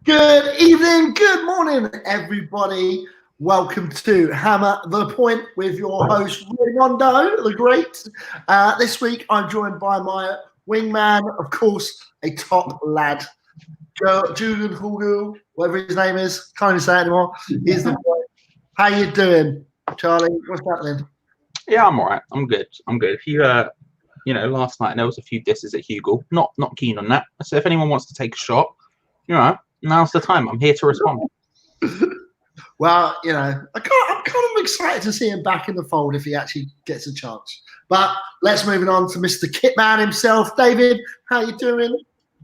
Good evening, good morning, everybody. Welcome to Hammer the Point with your host, Raymondo, the Great. This week, I'm joined by my wingman, of course, a top lad, Julian Hugu, whatever his name is. Can't even say it anymore. He's the boy. How you doing, Charlie? What's happening? Yeah, I'm all right. I'm good. If you, last night there was a few disses at Hugo. Not keen on that. So if anyone wants to take a shot, now's the time. I'm here to respond. Well, I'm kind of excited to see him back in the fold if he actually gets a chance. But let's move on to Mr. Kitman himself. David, how you doing?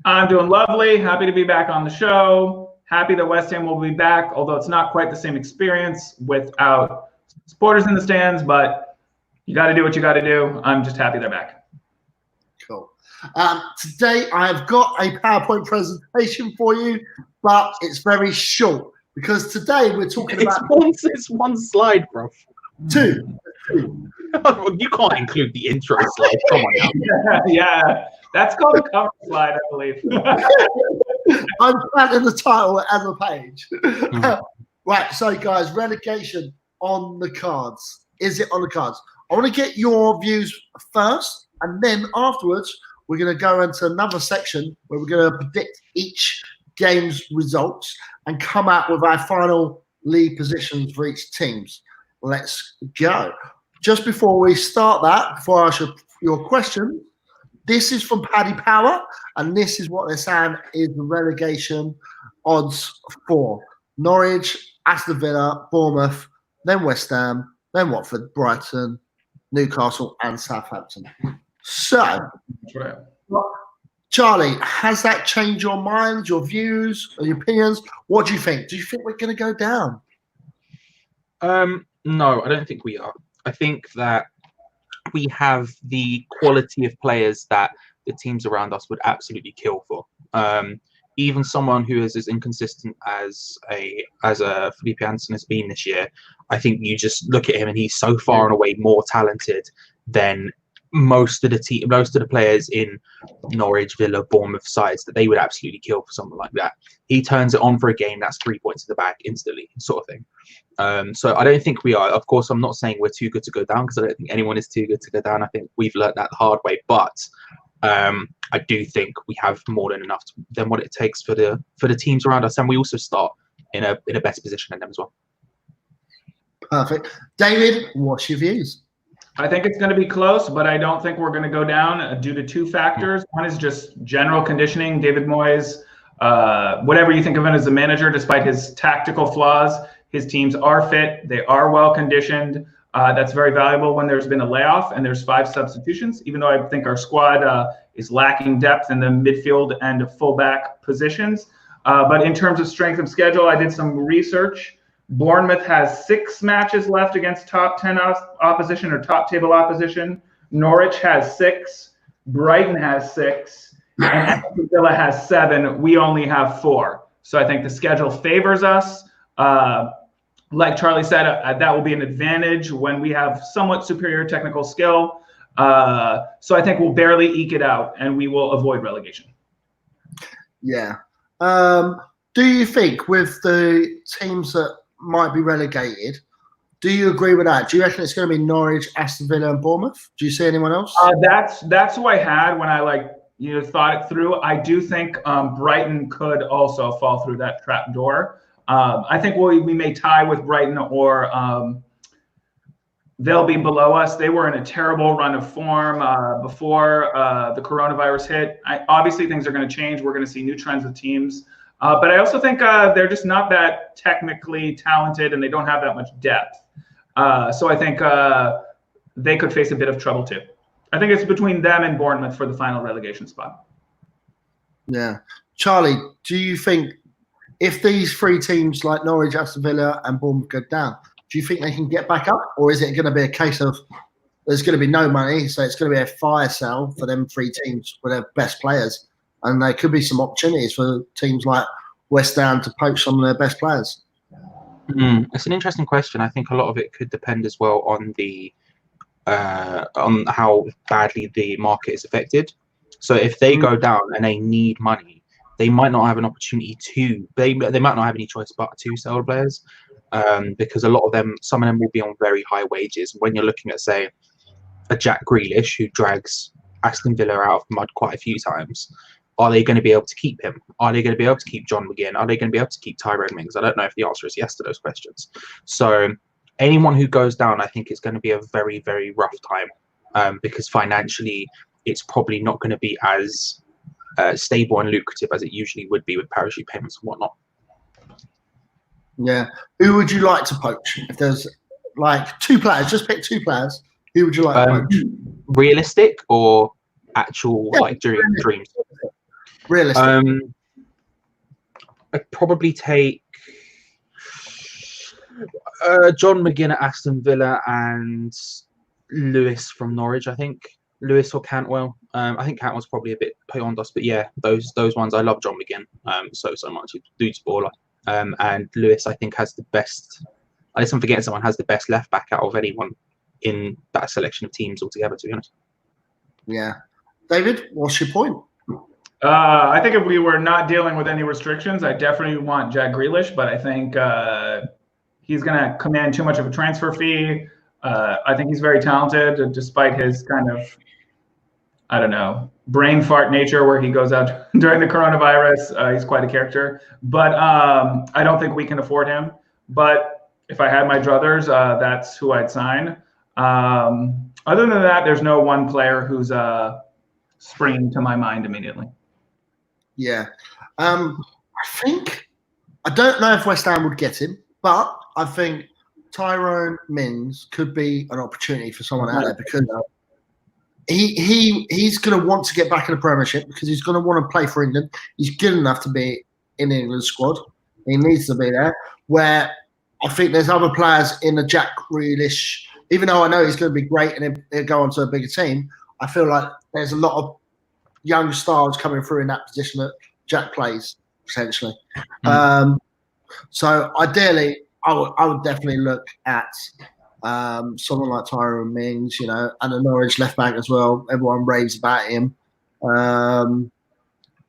I'm doing lovely. Happy to be back on the show. Happy that West Ham will be back, although it's not quite the same experience without supporters in the stands, but you got to do what you got to do. I'm just happy they're back. Cool. Today, I've got a PowerPoint presentation for you, but it's very short because today we're talking about... It's one slide, bro. Two. You can't include the intro slide. Come on now. Yeah, that's called a cover slide, I believe. I'm planting the title and the page. Right, so guys, relegation on the cards. Is it on the cards? I want to get your views first, and then afterwards, we're going to go into another section where we're going to predict each game's results and come out with our final league positions for each teams. Let's go. Just before we start that, before I ask your question, this is from Paddy Power, and this is what they're saying is the relegation odds for Norwich, Aston Villa, Bournemouth, then West Ham, then Watford, Brighton, Newcastle, and Southampton. So, Charlie, has that changed your mind, your views, or your opinions? What do you think? Do you think we're going to go down? No, I don't think we are. I think that we have the quality of players that the teams around us would absolutely kill for. Even someone who is as inconsistent as a Felipe Anderson has been this year, I think you just look at him and he's so far and away more talented than most of the players in Norwich, Villa, Bournemouth sides that they would absolutely kill for someone like that. He turns it on for a game, that's 3 points in the bag instantly, sort of thing. So I don't think we are. Of course, I'm not saying we're too good to go down because I don't think anyone is too good to go down. I think we've learned that the hard way, but I do think we have more than enough than what it takes for the teams around us, and we also start in a better position than them as well. Perfect. David, what's your views? I think it's going to be close, but I don't think we're going to go down due to two factors. One is just general conditioning. David Moyes, whatever you think of him as a manager, despite his tactical flaws, his teams are fit. They are well conditioned. That's very valuable when there's been a layoff and there's 5 substitutions, even though I think our squad is lacking depth in the midfield and fullback positions. But in terms of strength of schedule, I did some research. Bournemouth has 6 matches left against top 10 opposition or top table opposition. Norwich has 6. Brighton has 6. And Aston Villa has 7. We only have 4. So I think the schedule favors us. Like Charlie said, that will be an advantage when we have somewhat superior technical skill. So I think we'll barely eke it out and we will avoid relegation. Yeah. Do you think with the teams that might be relegated, do you agree with that? Do you reckon it's going to be Norwich, Aston Villa, and Bournemouth? Do you see anyone else? That's who I had when I thought it through. I do think Brighton could also fall through that trap door. I think we may tie with Brighton or they'll be below us. They were in a terrible run of form before the coronavirus hit. Obviously, things are going to change. We're going to see new trends with teams. But I also think they're just not that technically talented and they don't have that much depth. So I think they could face a bit of trouble too. I think it's between them and Bournemouth for the final relegation spot. Yeah. Charlie, do you think if these 3 teams like Norwich, Aston Villa and Bournemouth go down, do you think they can get back up? Or is it going to be a case of there's going to be no money, so it's going to be a fire sale for them 3 teams with their best players? And there could be some opportunities for teams like West Ham to poach some of their best players. It's an interesting question. I think a lot of it could depend as well on on how badly the market is affected. So if they go down and they need money, they might not have an opportunity to. They might not have any choice but to sell players, because a lot of them, some of them will be on very high wages. When you're looking at, say, a Jack Grealish who drags Aston Villa out of mud quite a few times, are they going to be able to keep him? Are they going to be able to keep John McGinn? Are they going to be able to keep Tyrone Mings? I don't know if the answer is yes to those questions. So anyone who goes down, I think, is going to be a very, very rough time, because financially it's probably not going to be as stable and lucrative as it usually would be with parachute payments and whatnot. Yeah. Who would you like to poach? If there's like 2 players, just pick 2 players. Who would you like to poach? Realistic or actual, like dreams? Realistic. I'd probably take John McGinn at Aston Villa and Lewis from Norwich, I think. Lewis or Cantwell. I think Cantwell's probably a bit beyond us, but yeah, those ones. I love John McGinn so much. He's a dude's baller. And Lewis, I think, has the best. Unless I'm forgetting someone, has the best left back out of anyone in that selection of teams altogether, to be honest. Yeah. David, what's your point? I think if we were not dealing with any restrictions, I definitely want Jack Grealish, but I think he's going to command too much of a transfer fee. I think he's very talented, despite his kind of, I don't know, brain fart nature where he goes out during the coronavirus. He's quite a character, but I don't think we can afford him. But if I had my druthers, that's who I'd sign. Other than that, there's no one player who's springing to my mind immediately. Yeah. I don't know if West Ham would get him, but I think Tyrone Mings could be an opportunity for someone out there, because he's going to want to get back in the Premiership, because he's going to want to play for England. He's good enough to be in the England squad. He needs to be there. Where I think there's other players in the Jack Grealish, even though I know he's going to be great and he'll go on to a bigger team, I feel like there's a lot of young stars coming through in that position that Jack plays, essentially. So ideally, I would definitely look at someone like Tyrone Mings, and the Norwich left back as well. Everyone raves about him.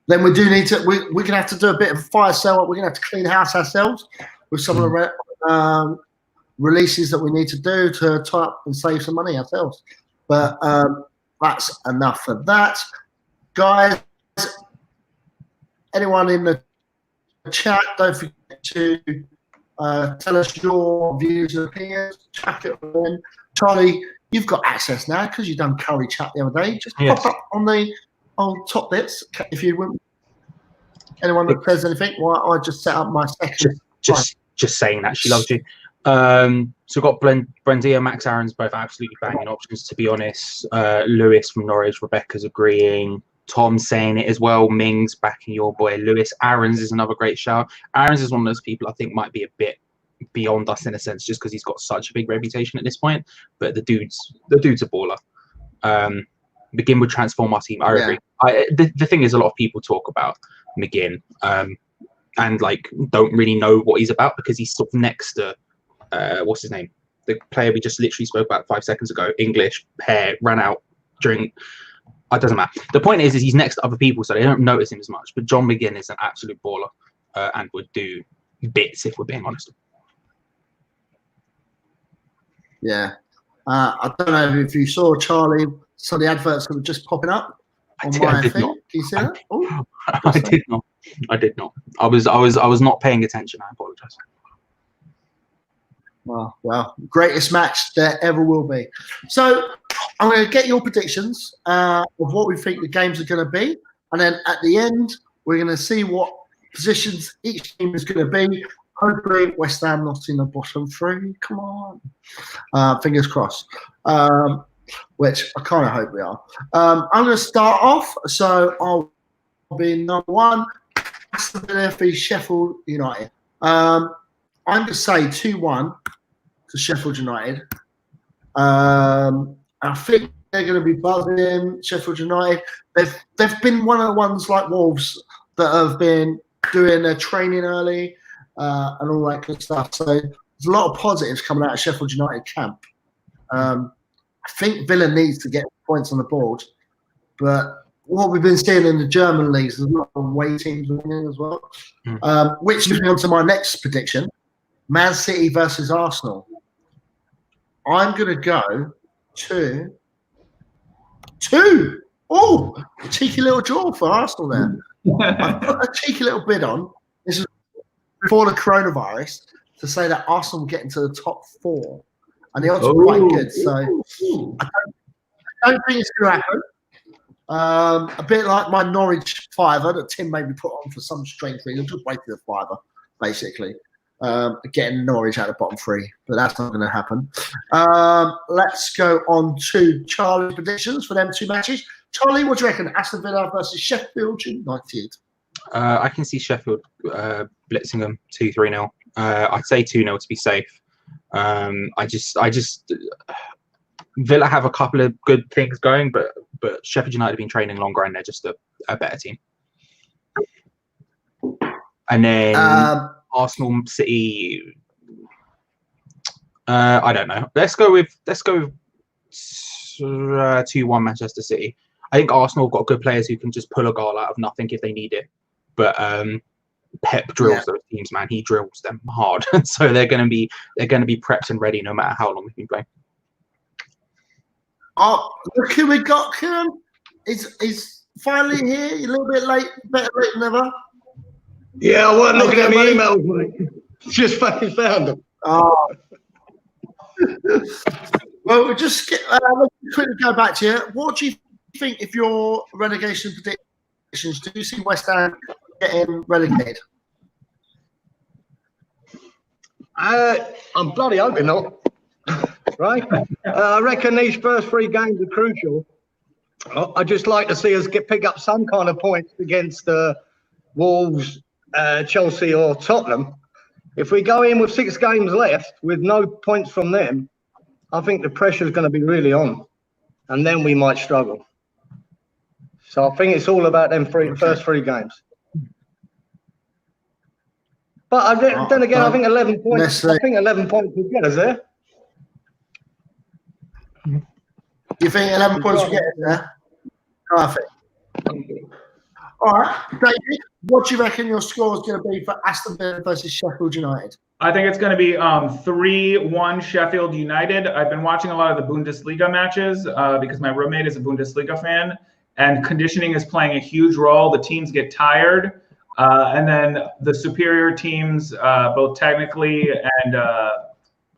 Then we do need to. We're going to have to do a bit of fire sale. We're going to have to clean house ourselves with some of the releases that we need to do to tie up and save some money ourselves. But that's enough for that, guys. Anyone in the chat, don't forget to tell us your views and opinions. Chuck it in. Charlie, you've got access now because you've done Curry Chat the other day. Just pop up on the top bits if you wouldn't. Anyone that says anything, well, I just set up my section. Just saying that she loves you. So we've got Brendia, Max Aaron's both absolutely banging options, to be honest. Lewis from Norwich, Rebecca's agreeing. Tom's saying it as well. Mings backing your boy Lewis. Aaron's is another great shout. Aaron's is one of those people I think might be a bit beyond us in a sense, just because he's got such a big reputation at this point. But the dude's a baller. McGinn would transform our team. I agree. The thing is, a lot of people talk about McGinn and like don't really know what he's about, because he's sort of next to what's his name, the player we just literally spoke about 5 seconds ago. English, hair, ran out during. It doesn't matter. The point is he's next to other people, so they don't notice him as much. But John McGinn is an absolute baller and would do bits, if we're being honest. Yeah. I don't know if you saw, Charlie, some of the adverts that were just popping up on my thing. Can you see that? I did not. I was not paying attention. I apologize. Well, greatest match there ever will be. So I'm going to get your predictions of what we think the games are going to be. And then at the end, we're going to see what positions each team is going to be. Hopefully, West Ham not in the bottom 3. Come on. Fingers crossed. Which I kind of hope we are. I'm going to start off. So I'll be number 1. Aston Villa v Sheffield United. I'm going to say 2-1 to Sheffield United. I think they're going to be buzzing. Sheffield United. They've been one of the ones like Wolves that have been doing their training early and all that good stuff. So there's a lot of positives coming out of Sheffield United camp. I think Villa needs to get points on the board, but what we've been seeing in the German leagues, there's a lot of away teams winning as well. Which leads me on to my next prediction: Man City versus Arsenal. I'm going to go to 2. Oh, a cheeky little draw for Arsenal there. I put a cheeky little bid on. This is before the coronavirus to say that Arsenal will get into the top 4, and the odds are quite good. So I don't think it's going to happen. A bit like my Norwich fiver that Tim made me put on for some strange reason. Just waited the fiver, basically. Getting Norwich out of the bottom 3, but that's not going to happen. Let's go on to Charlie's predictions for them 2 matches. Charlie, what do you reckon? Aston Villa versus Sheffield United. I can see Sheffield blitzing them 2-3-0. I'd say 2-0 to be safe. I just Villa have a couple of good things going, but Sheffield United have been training longer and they're just a better team. And then Arsenal City. I don't know. Let's go with 2-1 Manchester City. I think Arsenal have got good players who can just pull a goal out of nothing if they need it. But Pep drills those teams, man. He drills them hard, so they're going to be prepped and ready no matter how long they've been playing. Oh, look who we got, Kieran. He's finally here. You're a little bit late, better late than ever. Yeah, I wasn't looking at my emails, mate. Just fucking found them. Oh. Well, we'll just quickly go back to you. What do you think if your relegation predictions? Do you see West Ham getting relegated? I'm bloody hoping not. Right? I reckon these first 3 games are crucial. I'd just like to see us pick up some kind of points against Wolves, Chelsea or Tottenham. If we go in with 6 games left with no points from them, I think the pressure's going to be really on, and then we might struggle. So I think it's all about them first 3 games. But then again, I think 11 points. I think 11 points will get us there. You think 11 points will get us there? Perfect. All right, David, what do you reckon your score is going to be for Aston Villa versus Sheffield United? I think it's going to be 3-1 Sheffield United. I've been watching a lot of the Bundesliga matches because my roommate is a Bundesliga fan, and conditioning is playing a huge role. The teams get tired, and then the superior teams, both technically and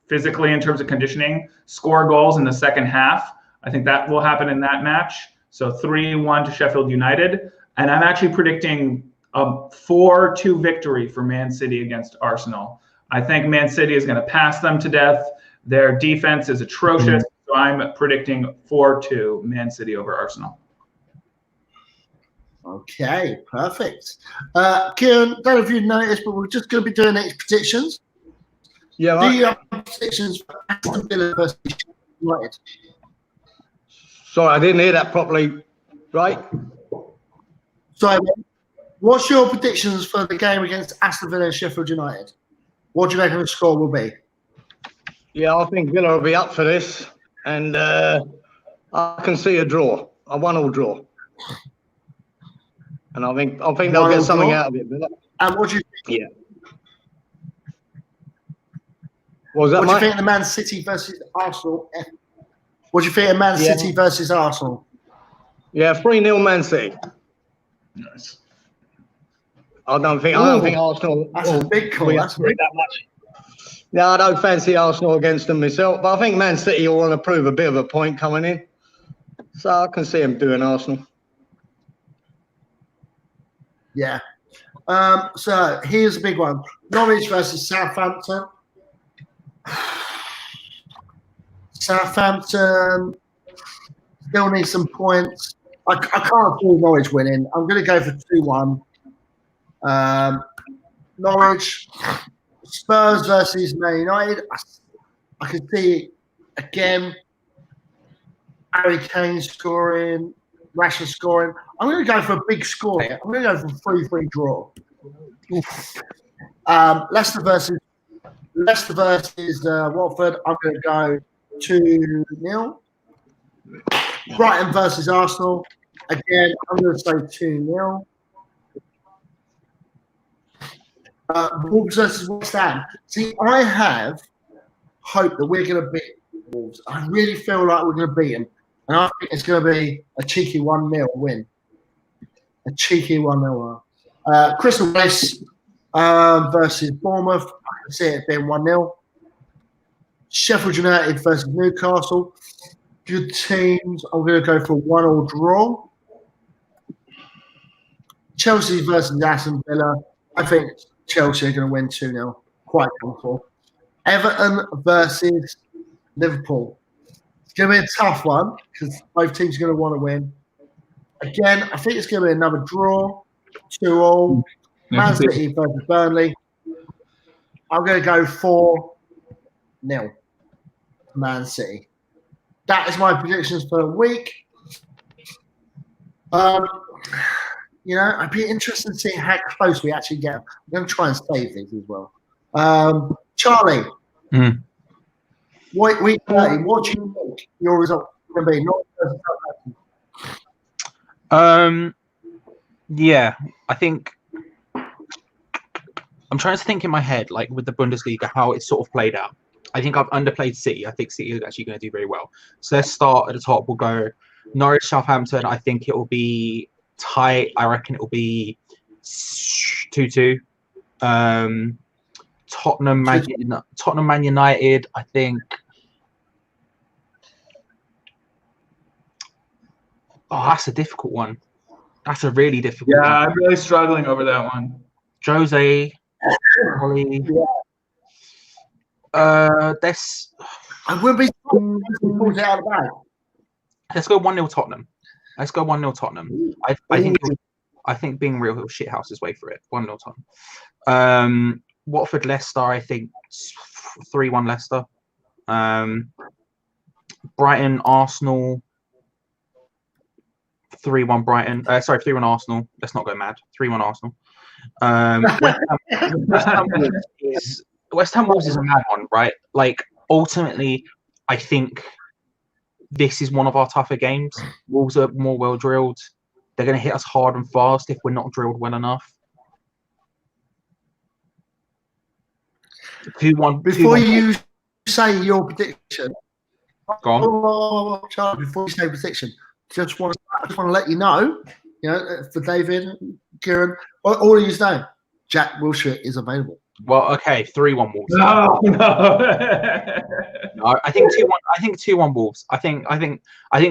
physically in terms of conditioning, score goals in the second half. I think that will happen in that match. So 3-1 to Sheffield United. And I'm actually predicting a 4-2 victory for Man City against Arsenal. I think Man City is going to pass them to death. Their defense is atrocious. So I'm predicting 4-2 Man City over Arsenal. Okay, perfect. Kieran, don't know if you've noticed, but we're just going to be doing these predictions. Yeah, right. Do you have predictions for Aston Villa versus United? Sorry, I didn't hear that properly. Right? So, what's your predictions for the game against Aston Villa and Sheffield United? What do you reckon the score will be? Yeah, I think Villa will be up for this, and I can see a draw, a 1-1 draw, and I think they'll get something out of it. Villa. And what do you think? Yeah. What was that, What do you think of the Man City versus Arsenal? What do you think of Man City versus Arsenal? Yeah, 3-0 Man City. Nice. I don't think Arsenal. That's a big call. That's big. That much. No, I don't fancy Arsenal against them myself, but I think Man City will want to prove a bit of a point coming in. So I can see them doing Arsenal. Yeah. So here's a big one: Norwich versus Southampton. Southampton still need some points. I can't see Norwich winning. I'm going to go for 2-1. Norwich. Spurs versus Man United. I can see again Harry Kane scoring, Rashford scoring. I'm going to go for a big score here. I'm going to go for 3-3 draw. Leicester versus Watford. I'm going to go 2-0. Brighton versus Arsenal. Again, I'm going to say 2-0. Wolves versus West Ham. See, I have hope that we're going to beat Wolves. I really feel like we're going to beat them. And I think it's going to be a cheeky 1-0 win. A cheeky 1-0. Crystal Palace versus Bournemouth. I can see it being 1-0. Sheffield United versus Newcastle. Good teams. I'm going to go for 1-1 draw. Chelsea versus Aston Villa. I think Chelsea are going to win 2-0. Quite comfortable. Everton versus Liverpool. It's going to be a tough one because both teams are going to want to win. Again, I think it's going to be another draw. 2-2. Man City versus Burnley. I'm going to go 4-0. Man City. That is my predictions for the week. I'd be interested to see how close we actually get. I'm going to try and save these as well. Charlie, week 30, what do you think your result is going to be? Yeah, I think I'm trying to think in my head, like with the Bundesliga, how it's sort of played out. I think I've underplayed City. I think City is actually going to do very well. So let's start at the top. We'll go Norwich, Southampton. I think it will be tight. I reckon it will be 2-2. Tottenham, Man United. I think. Oh, that's a difficult one. That's a really difficult one. Yeah, I'm really struggling over that one. Jose, Holly. This. I will be pulled out of the bag. Let's go 1-0 Tottenham. Let's go 1-0 Tottenham. I think being real, he'll shit house his way for it. 1-0 Tottenham. Watford, Leicester. I think 3-1 Leicester. Brighton, Arsenal. 3-1 Brighton. 3-1 Arsenal. Let's not go mad. 3-1 Arsenal. West Ham Wolves is a mad one, right? Like, ultimately, I think this is one of our tougher games. Wolves are more well drilled. They're going to hit us hard and fast if we're not drilled well enough. 2-1. Before you say your prediction, go on. Charlie, before you say prediction, I just want to let you know, for David, Kieran, all of you know, Jack Wilshere is available. Well, okay, 3-1 Wolves. No. No, I think 2-1. I think 2-1 Wolves. I think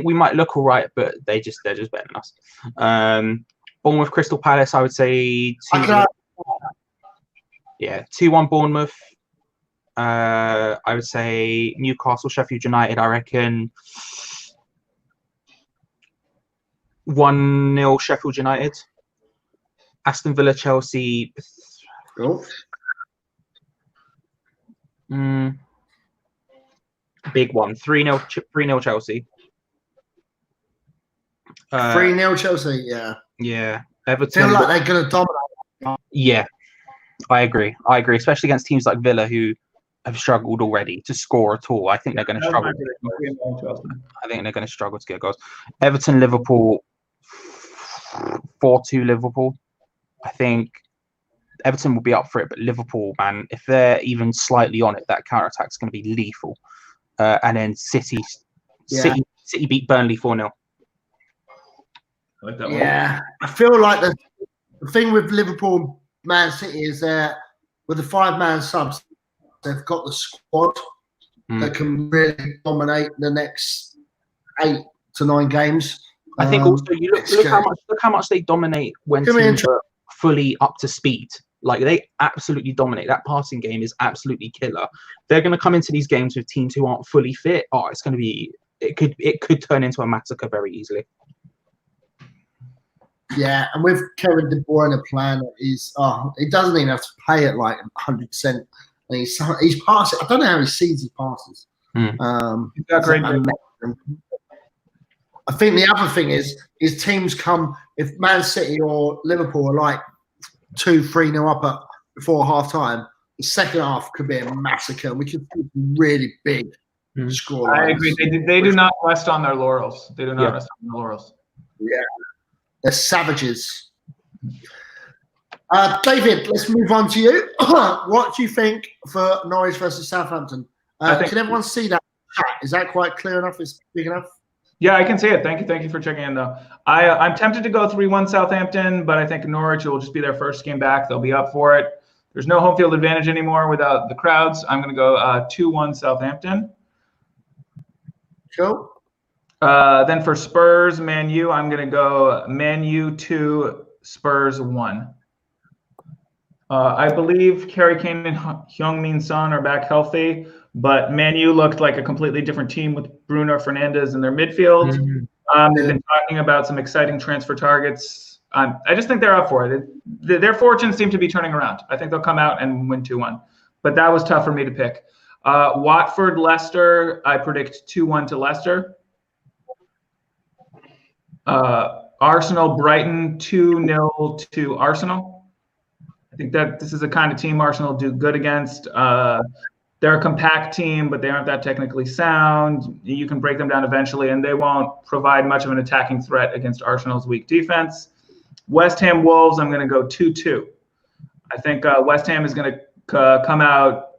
we might look all right, but they're just better than us. Bournemouth, Crystal Palace. I would say 2-1. Yeah, 2-1 Bournemouth. I would say Newcastle, Sheffield United. I reckon 1-0 Sheffield United. Aston Villa, Chelsea. Cool. Big one. 3-0 Chelsea. 3-0 Chelsea, yeah. Yeah. I Everton. feel like they're going to dominate. Yeah. I agree. Especially against teams like Villa who have struggled already to score at all. I think they're going to struggle. I think they're going to struggle to get goals. Everton, Liverpool. 4-2 Liverpool. I think Everton will be up for it, but Liverpool, man, if they're even slightly on it, that counter-attack is going to be lethal. And then City beat Burnley 4-0. I like that one. Yeah, I feel like the thing with Liverpool and Man City is that with the 5-man subs, they've got the squad that can really dominate the next 8 to 9 games. I think also you look how much they dominate when teams are fully up to speed. Like, they absolutely dominate. That passing game is absolutely killer. They're going to come into these games with teams who aren't fully fit. Oh, it's going to be. It could turn into a massacre very easily. Yeah, and with Kevin De Bruyne, the plan is he doesn't even have to play it like 100%. And he's passing. I don't know how he sees his passes. He's got great. I think the other thing is teams come, if Man City or Liverpool are like 2-3-0 up before half time, the second half could be a massacre. We could see really big score. I agree. They do not rest on their laurels. They do not rest on their laurels. Yeah. They're savages. David, let's move on to you. What do you think for Norwich versus Southampton? Can everyone see that? Is that quite clear enough? Is big enough? Yeah, I can see it. Thank you for checking in, though. I'm tempted to go 3-1 Southampton, but I think Norwich will just be their first game back. They'll be up for it. There's no home field advantage anymore without the crowds. I'm going to go 2-1 Southampton. Cool. Then for Spurs, Man U, I'm going to go Man U 2, Spurs 1. I believe Harry Kane and Heung-min Son are back healthy, but Man U looked like a completely different team with Bruno Fernandes in their midfield. They've been talking about some exciting transfer targets. I just think they're up for it. Their fortunes seem to be turning around. I think they'll come out and win 2-1. But that was tough for me to pick. Watford, Leicester, I predict 2-1 to Leicester. Arsenal, Brighton, 2-0 to Arsenal. I think that this is the kind of team Arsenal do good against. They're a compact team, but they aren't that technically sound. You can break them down eventually, and they won't provide much of an attacking threat against Arsenal's weak defense. West Ham, Wolves, I'm going to go 2-2. I think West Ham is going to come out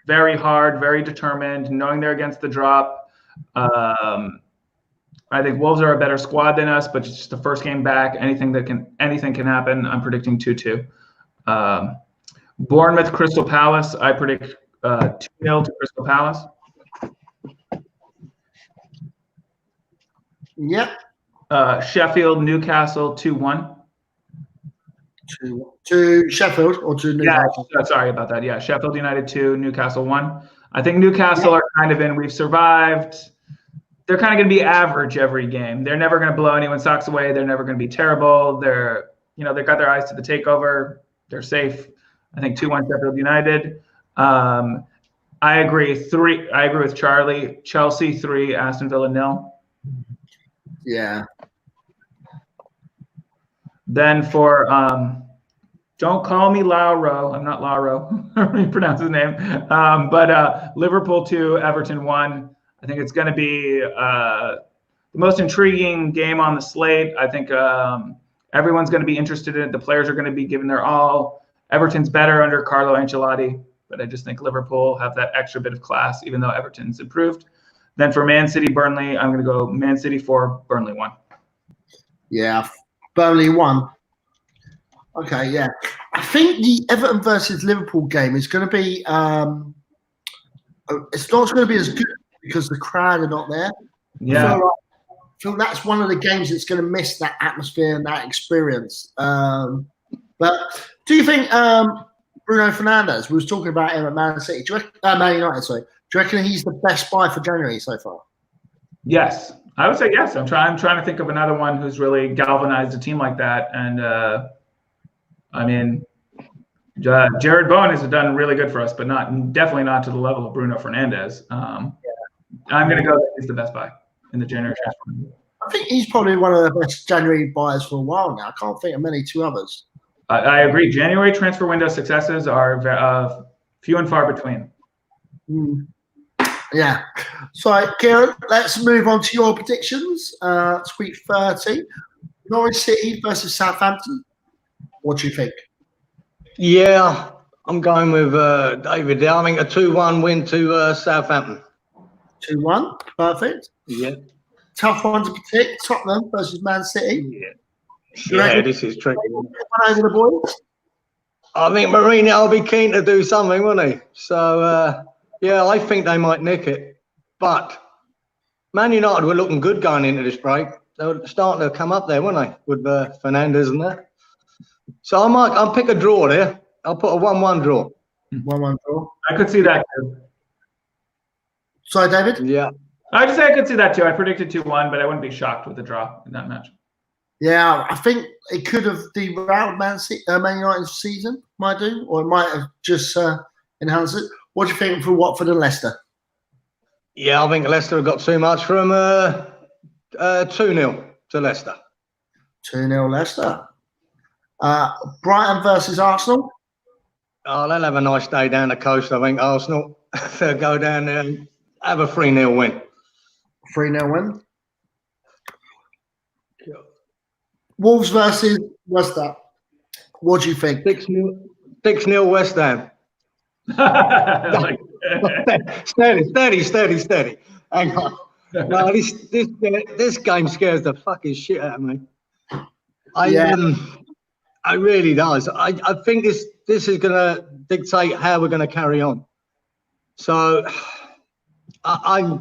very hard, very determined, knowing they're against the drop. I think Wolves are a better squad than us, but it's just the first game back. Anything can happen. I'm predicting 2-2. Bournemouth, Crystal Palace, I predict 2-0 to Crystal Palace. Yep. Sheffield, Newcastle, 2-1. To Sheffield or to Newcastle? Yeah, sorry about that. Yeah, Sheffield United 2, Newcastle 1. I think Newcastle are kind of in. We've survived. They're kind of going to be average every game. They're never going to blow anyone's socks away. They're never going to be terrible. They've got their eyes to the takeover. They're safe. I think 2-1 Sheffield United. I agree. I agree with Charlie. Chelsea 3, Aston Villa 0. Yeah. Then for don't call me Lauro. I'm not Lauro. I don't pronounce his name. But Liverpool 2, Everton 1. I think it's going to be the most intriguing game on the slate. I think everyone's going to be interested in it. The players are going to be giving their all. Everton's better under Carlo Ancelotti, but I just think Liverpool have that extra bit of class, even though Everton's improved. Then for Man City, Burnley, I'm going to go Man City 4, Burnley 1. Yeah, Burnley 1. Okay, yeah. I think the Everton versus Liverpool game is going to be it's not going to be as good because the crowd are not there. Yeah. I feel that's one of the games that's going to miss that atmosphere and that experience. But do you think Bruno Fernandes, we was talking about him at Man City, Man United, sorry. Do you reckon he's the best buy for January so far? Yes. I would say yes. I'm trying to think of another one who's really galvanized a team like that. And Jared Bowen has done really good for us, but definitely not to the level of Bruno Fernandes. I'm going to go that he's the best buy in the January transfer. I think he's probably one of the best January buyers for a while now. I can't think of many two others. I agree. January transfer window successes are few and far between. Yeah. So, Kieran, let's move on to your predictions. Week 30. Norwich City versus Southampton. What do you think? Yeah, I'm going with David there. I think a 2-1 win to Southampton. 2-1. Perfect. Yeah. Tough one to predict. Tottenham versus Man City. Yeah, this is tricky. Over the boys. I think Mourinho will be keen to do something, won't he? So, yeah, I think they might nick it. But Man United were looking good going into this break. They were starting to come up there, weren't they, with Fernandes and that. So I'll pick a draw there. I'll put a 1-1 draw. 1-1 draw. I could see that too. Sorry, David? Yeah. I'd say I could see that too. I predicted 2-1, but I wouldn't be shocked with a draw in that match. Yeah, I think it could have derailed Man United's season, might do, or it might have just enhanced it. What do you think for Watford and Leicester? Yeah, I think Leicester have got too much from 2-0 to Leicester. 2-0 Leicester. Brighton versus Arsenal. Oh, they'll have a nice day down the coast, I think, Arsenal. They'll go down there and have a 3-0 win. 3-0 win. Wolves versus West Ham. What do you think? 6-0 West Ham. Like- Steady. Hang on. No, this game scares the fucking shit out of me. It really does. I think this is gonna dictate how we're gonna carry on. So I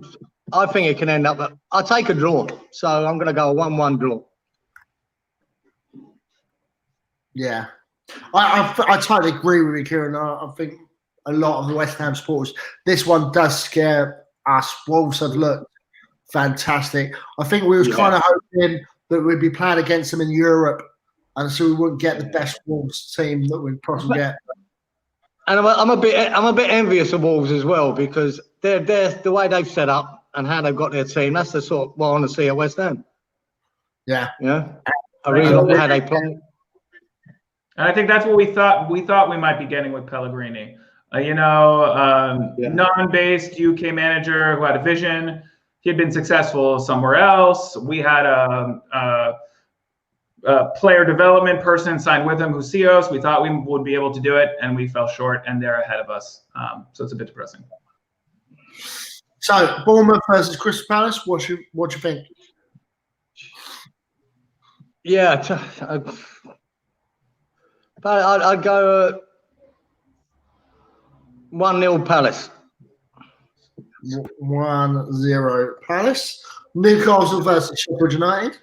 think it can end up. I'll take a draw. So I'm gonna go a 1-1 draw. Yeah, I totally agree with you, Kieran. I think a lot of the West Ham supporters, this one does scare us. Wolves have looked fantastic. I think we was kind of hoping that we'd be playing against them in Europe, and so we wouldn't get the best Wolves team that we'd possibly get. And I'm a bit envious of Wolves as well, because they're the way they've set up and how they've got their team. That's the sort of what I want to see at West Ham. Yeah. I really like how they play. And I think that's what we thought we might be getting with Pellegrini. Non-based UK manager who had a vision. He had been successful somewhere else. We had a player development person signed with him who's CEOs. We thought we would be able to do it, and we fell short, and they're ahead of us. So it's a bit depressing. So Bournemouth versus Crystal Palace. What do you think? Yeah, but I'd go 1-0 Palace. 1-0 Palace. Newcastle versus Sheffield United.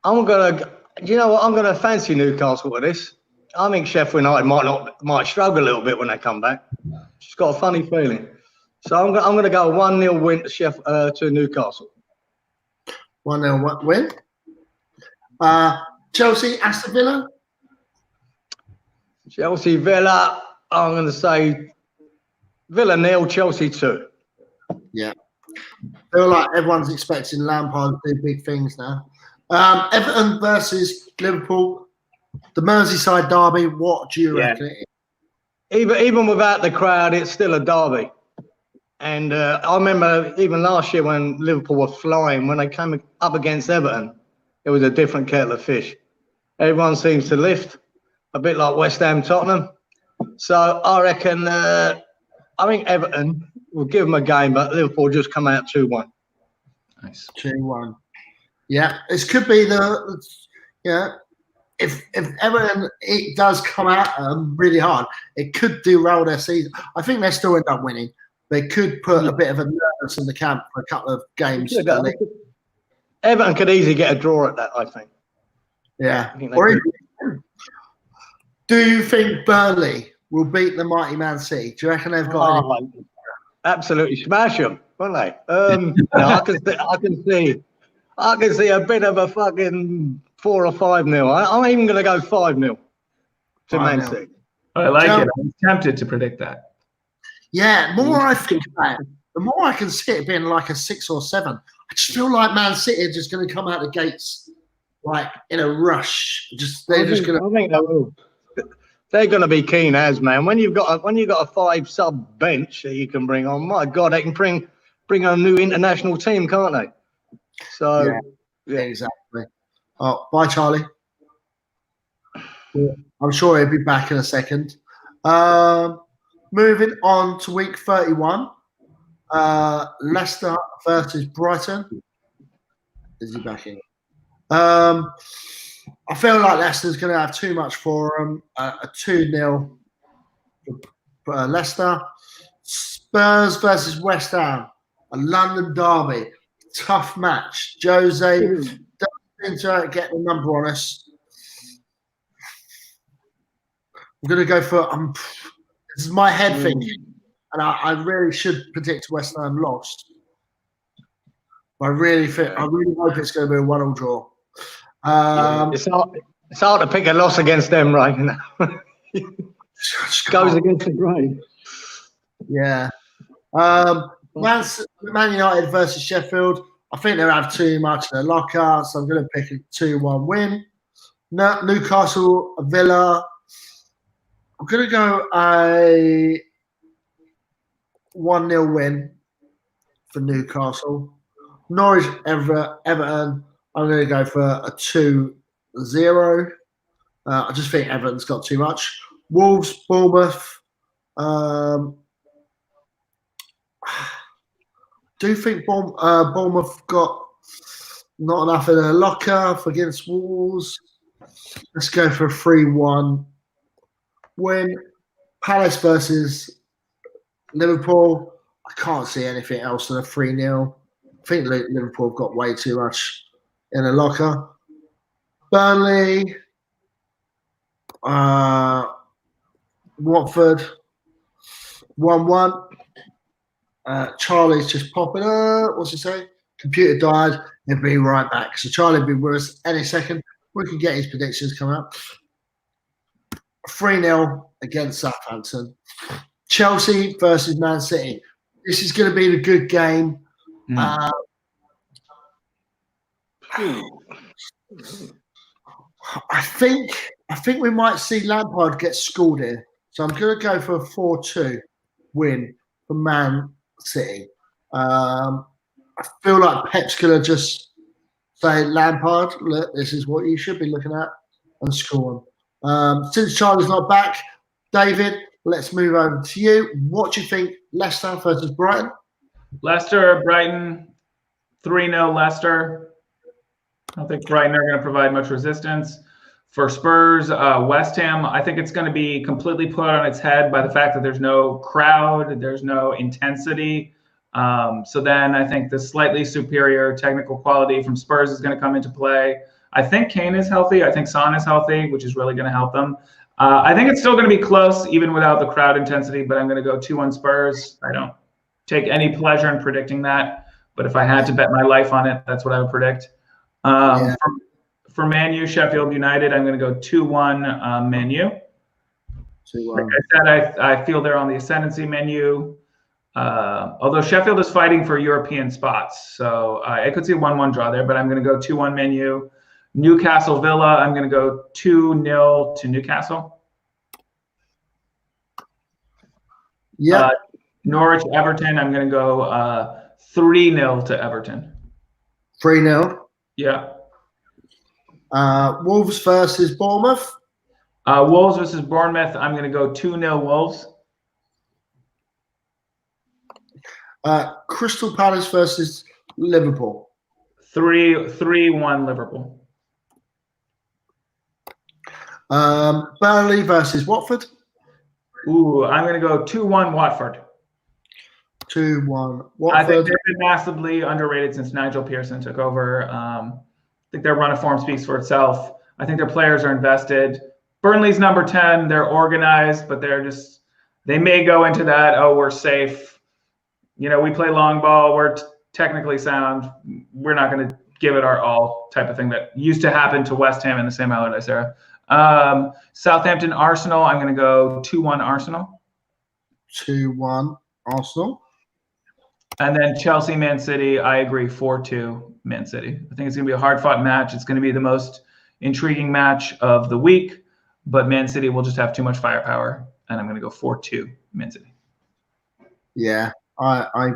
I'm gonna fancy Newcastle with this. I think Sheffield United might struggle a little bit when they come back. Just got a funny feeling. So I'm gonna go 1-0 win to Newcastle. 1-0 win. Chelsea, Aston Villa. Chelsea, Villa. I'm gonna say Villa 0, Chelsea 2. Yeah. Feel like everyone's expecting Lampard to do big things now. Everton versus Liverpool, the Merseyside derby. What do you reckon it is? Even without the crowd, it's still a derby. And I remember even last year when Liverpool were flying, when they came up against Everton, it was a different kettle of fish. Everyone seems to lift, a bit like West Ham, Tottenham. So I reckon, I think Everton will give them a game, but Liverpool just come out 2-1. Nice. 2-1. Yeah, this could be if Everton it does come out really hard, it could derail their season. I think they still end up winning. They could put a bit of a nervous in the camp for a couple of games. Everton could easily get a draw at that, I think. Yeah. Do you think Burnley will beat the mighty Man City? Do you reckon they've got any? Absolutely smash them, won't they? I can see a bit of a fucking 4 or 5-0. I'm even going to go 5-0 to Man City. I like it. I'm tempted to predict that. Yeah, the more I think about it, the more I can see it being like a 6 or 7. I just feel like Man City are just going to come out the gates like in a rush. I think they will. They're going to be keen as, man. When you've got a 5-sub bench that you can bring on, my God, they can bring a new international team, can't they? So yeah, exactly. Oh, bye, Charlie. I'm sure he'll be back in a second. Moving on to week 31, Leicester versus Brighton. Is he back in? I feel like Leicester's going to have too much for them. A 2-0 for Leicester. Spurs versus West Ham, a London derby. Tough match. Jose doesn't seem to get the number on us. I'm going to go for this is my head thinking, and I really should predict West Ham lost. I really hope it's going to be a 1-1 draw. It's hard to pick a loss against them right now. Goes against the grain. Yeah. Man United versus Sheffield. I think they'll have too much in their locker, so I'm going to pick a 2-1 win. Newcastle, Villa. I'm going to go a 1-0 win for Newcastle. Norwich, Everton. I'm going to go for a 2-0. I just think Everton's got too much. Wolves, Bournemouth. Do you think Bournemouth got not enough in their locker against Wolves? Let's go for a 3-1 win. Palace versus Liverpool. I can't see anything else than a 3-0. I think Liverpool have got way too much in the locker. Burnley, Watford, 1-1. Charlie's just popping up. What's he say? Computer died. He'll be right back. So Charlie will be with us any second. We can get his predictions coming up. 3-0 against Southampton. Chelsea versus Man City. This is going to be the good game. I think we might see Lampard get schooled here. So I'm going to go for a 4-2 win for Man City. I feel like Pep's going to just say, Lampard, look, this is what you should be looking at, and score him. Since Charlie's not back, David, let's move over to you. What do you think, Leicester versus Brighton? Leicester, Brighton, 3-0 Leicester. I don't think Brighton are going to provide much resistance. For Spurs, West Ham, I think it's going to be completely put on its head by the fact that there's no crowd, there's no intensity. So then I think the slightly superior technical quality from Spurs is going to come into play. I think Kane is healthy. I think Son is healthy, which is really going to help them. I think it's still going to be close, even without the crowd intensity, but I'm going to go 2-1 Spurs. I don't take any pleasure in predicting that, but if I had to bet my life on it, that's what I would predict. For Man U, Sheffield United, I'm going to go 2-1 Man U. 2-1. Like I said, I feel they're on the ascendancy, Man U. Although Sheffield is fighting for European spots. So I could see a 1-1 draw there, but I'm going to go 2-1 Man U. Newcastle Villa, I'm going to go 2-0 to Newcastle. Yeah. Norwich Everton, I'm going to go 3-0 to Everton. 3-0. Yeah. Wolves versus Bournemouth. Wolves versus Bournemouth, I'm going to go 2-0 Wolves. Crystal Palace versus Liverpool. 3-1 Liverpool. Burnley versus Watford. Ooh, I'm going to go 2-1 Watford. 2-1 Watford. I think they've been massively underrated since Nigel Pearson took over. I think their run of form speaks for itself. I think their players are invested. Burnley's number 10. They're organized, but they may go into that, oh, we're safe. You know, we play long ball. We're technically sound. We're not going to give it our all type of thing that used to happen to West Ham in the Sam Allardyce era. Southampton, Arsenal. I'm going to go 2-1 Arsenal. 2-1 Arsenal. And then Chelsea, Man City. I agree, 4-2 Man City. I think it's going to be a hard-fought match. It's going to be the most intriguing match of the week, but Man City will just have too much firepower, and I'm going to go 4-2 Man City. Yeah, I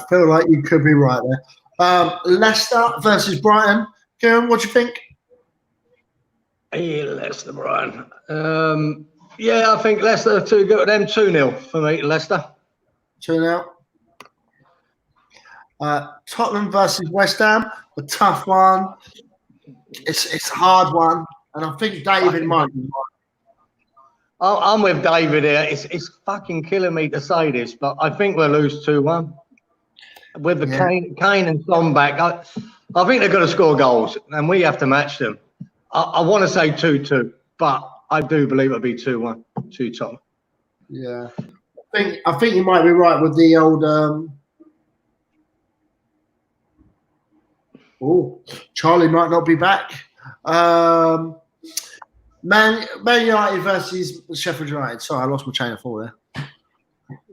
feel like you could be right there. Leicester versus Brighton. Kieran, what do you think? Hey, Leicester, Brighton. Yeah, I think Leicester are too good. Them 2-0 for me, Leicester. 2-0. Tottenham versus West Ham, a tough one. It's a hard one, and I think David might be right. I'm with David here. It's fucking killing me to say this, but I think we'll lose 2-1. With the Kane and Son back, I think they're going to score goals, and we have to match them. I want to say 2-2, but I do believe it'll be 2-1 to Tottenham. Yeah, I think you might be right with the old. Charlie might not be back. Man United versus Sheffield United. Sorry, I lost my chain of thought there.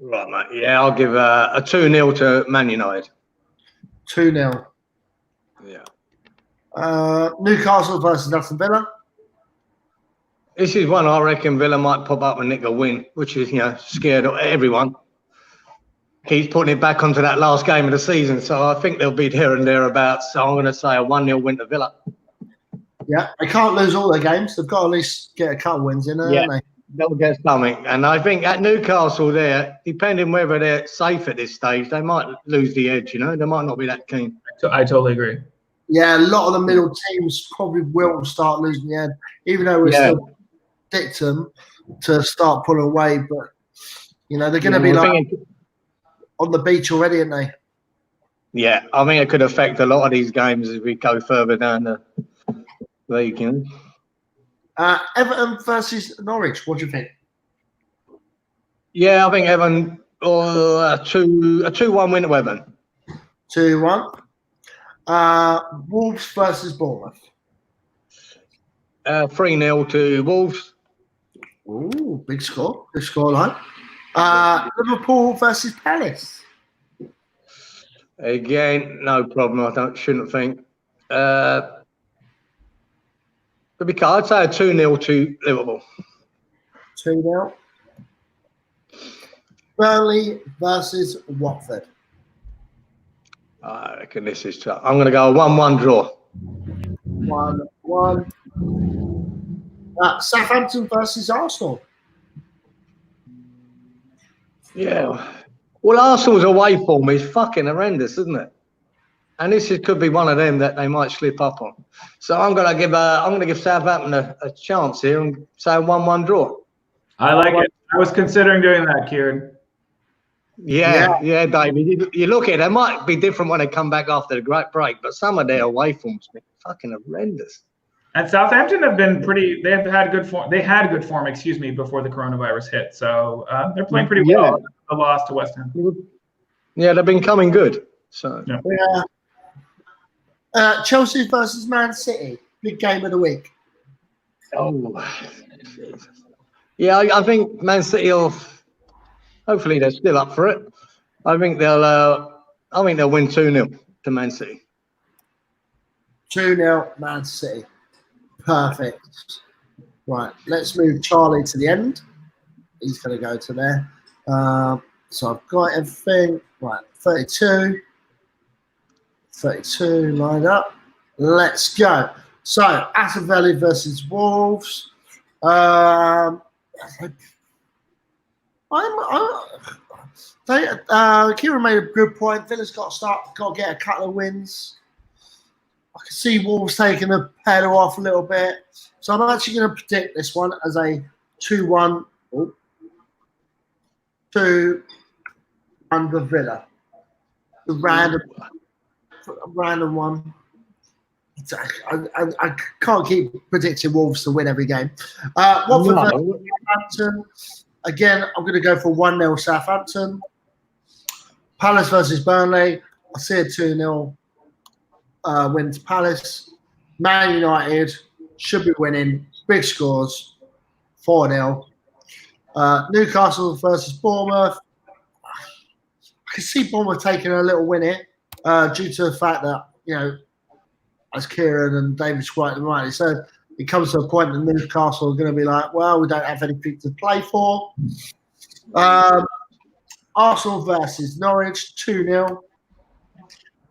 Right, mate. Yeah, I'll give a 2-0 to Man United. 2-0. Yeah. Newcastle versus Aston Villa. This is one I reckon Villa might pop up and nick a win, which is, scared of everyone. keeps putting it back onto that last game of the season. So I think they'll be there and thereabouts. So I'm going to say a 1-0 win to Villa. Yeah, they can't lose all their games. They've got to at least get a couple wins in there, haven't they? They'll get something. And I think at Newcastle there, depending whether they're safe at this stage, they might lose the edge, you know. They might not be that keen. I totally agree. Yeah, a lot of the middle teams probably will start losing the edge, even though we still predict them to start pulling away. But, you know, they're going to be on the beach already, aren't they? Yeah, I think it could affect a lot of these games as we go further down the league, you know. Everton versus Norwich, what do you think? Yeah, I think Everton or a 2-1 win to Everton. 2-1. Wolves versus Bournemouth. 3-0 to Wolves. Ooh, big score. Big score line. Liverpool versus Palace. Again, no problem. Shouldn't think. I'd say a 2-0 to Liverpool. 2-0. Burnley versus Watford. I reckon this is tough. I'm going to go a 1-1 draw. 1-1. Southampton versus Arsenal. Yeah. Well, Arsenal's away form is fucking horrendous, isn't it? And could be one of them that they might slip up on. So I'm going to give Southampton a chance here and say a 1-1 draw. I like it. I was considering doing that, Kieran. Yeah, David. You look at it, they might be different when they come back after the great break, but some of their away forms been fucking horrendous. And Southampton have been they have had good form. They had good form, before the coronavirus hit. So they're playing pretty well. The loss to West Ham. Yeah, they've been coming good. So Chelsea versus Man City. Big game of the week. Oh, yeah. I think Man City will. Hopefully, they're still up for it. I think they'll win 2-0 to Man City. 2-0 Man City. Perfect. Right, let's move Charlie to the end. He's going to go to there. So I've got everything. Right, 32 lined up. Let's go. So, Aston Villa versus Wolves. Kieran made a good point. Villa's got to get a couple of wins. I can see Wolves taking the pedal off a little bit. So I'm actually going to predict this one as a 2-1 to under Villa. The random one. I can't keep predicting Wolves to win every game. Watford versus Southampton. Again, I'm going to go for 1-0 Southampton. Palace versus Burnley. I see a 2-0 win to Palace. Man United should be winning. Big scores. 4-0. Newcastle versus Bournemouth. I can see Bournemouth taking a little win here due to the fact that, you know, as Kieran and David quite rightly said, it comes to a point that Newcastle are going to be like, well, we don't have anything to play for. Arsenal versus Norwich, 2-0.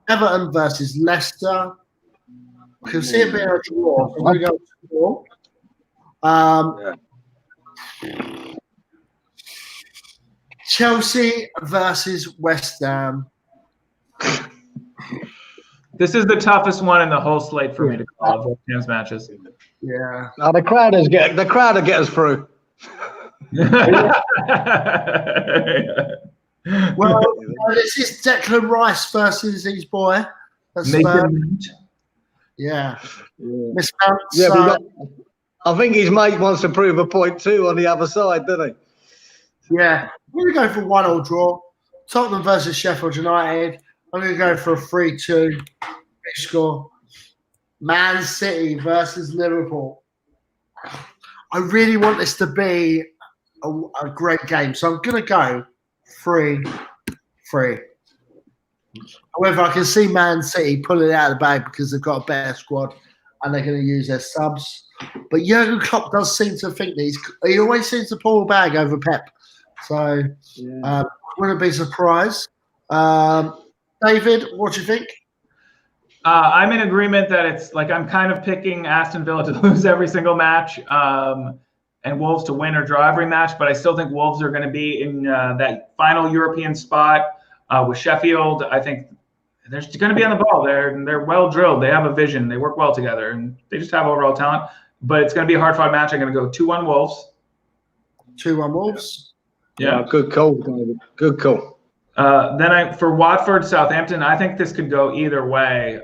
Everton versus Leicester. I can see it being a draw. I'm going to go to draw. Chelsea versus West Ham. This is the toughest one in the whole slate for me to call West Ham's matches. Yeah. No, the crowd will get us through. Well, this is Declan Rice versus his boy. Yeah. Miss Mount. Yeah, I think his mate wants to prove a point too on the other side, doesn't he? Yeah. I'm going to go for 1-1 draw. Tottenham versus Sheffield United. I'm going to go for a 3-2 big score. Man City versus Liverpool. I really want this to be a great game, so I'm going to go 3-3. However, I can see Man City pulling it out of the bag because they've got a better squad and they're going to use their subs. But Jurgen Klopp does seem to think that he always seems to pull the bag over Pep. So wouldn't be surprised. David, what do you think? I'm in agreement that it's like I'm kind of picking Aston Villa to lose every single match and Wolves to win or draw every match, but I still think Wolves are going to be in that final European spot with Sheffield. I think they're going to be on the ball. They're well drilled. They have a vision. They work well together, and they just have overall talent. But it's going to be a hard-fought match. I'm going to go 2-1 Wolves. 2-1 Wolves. Yeah. Good call, David. Good call. Then for Watford, Southampton, I think this could go either way.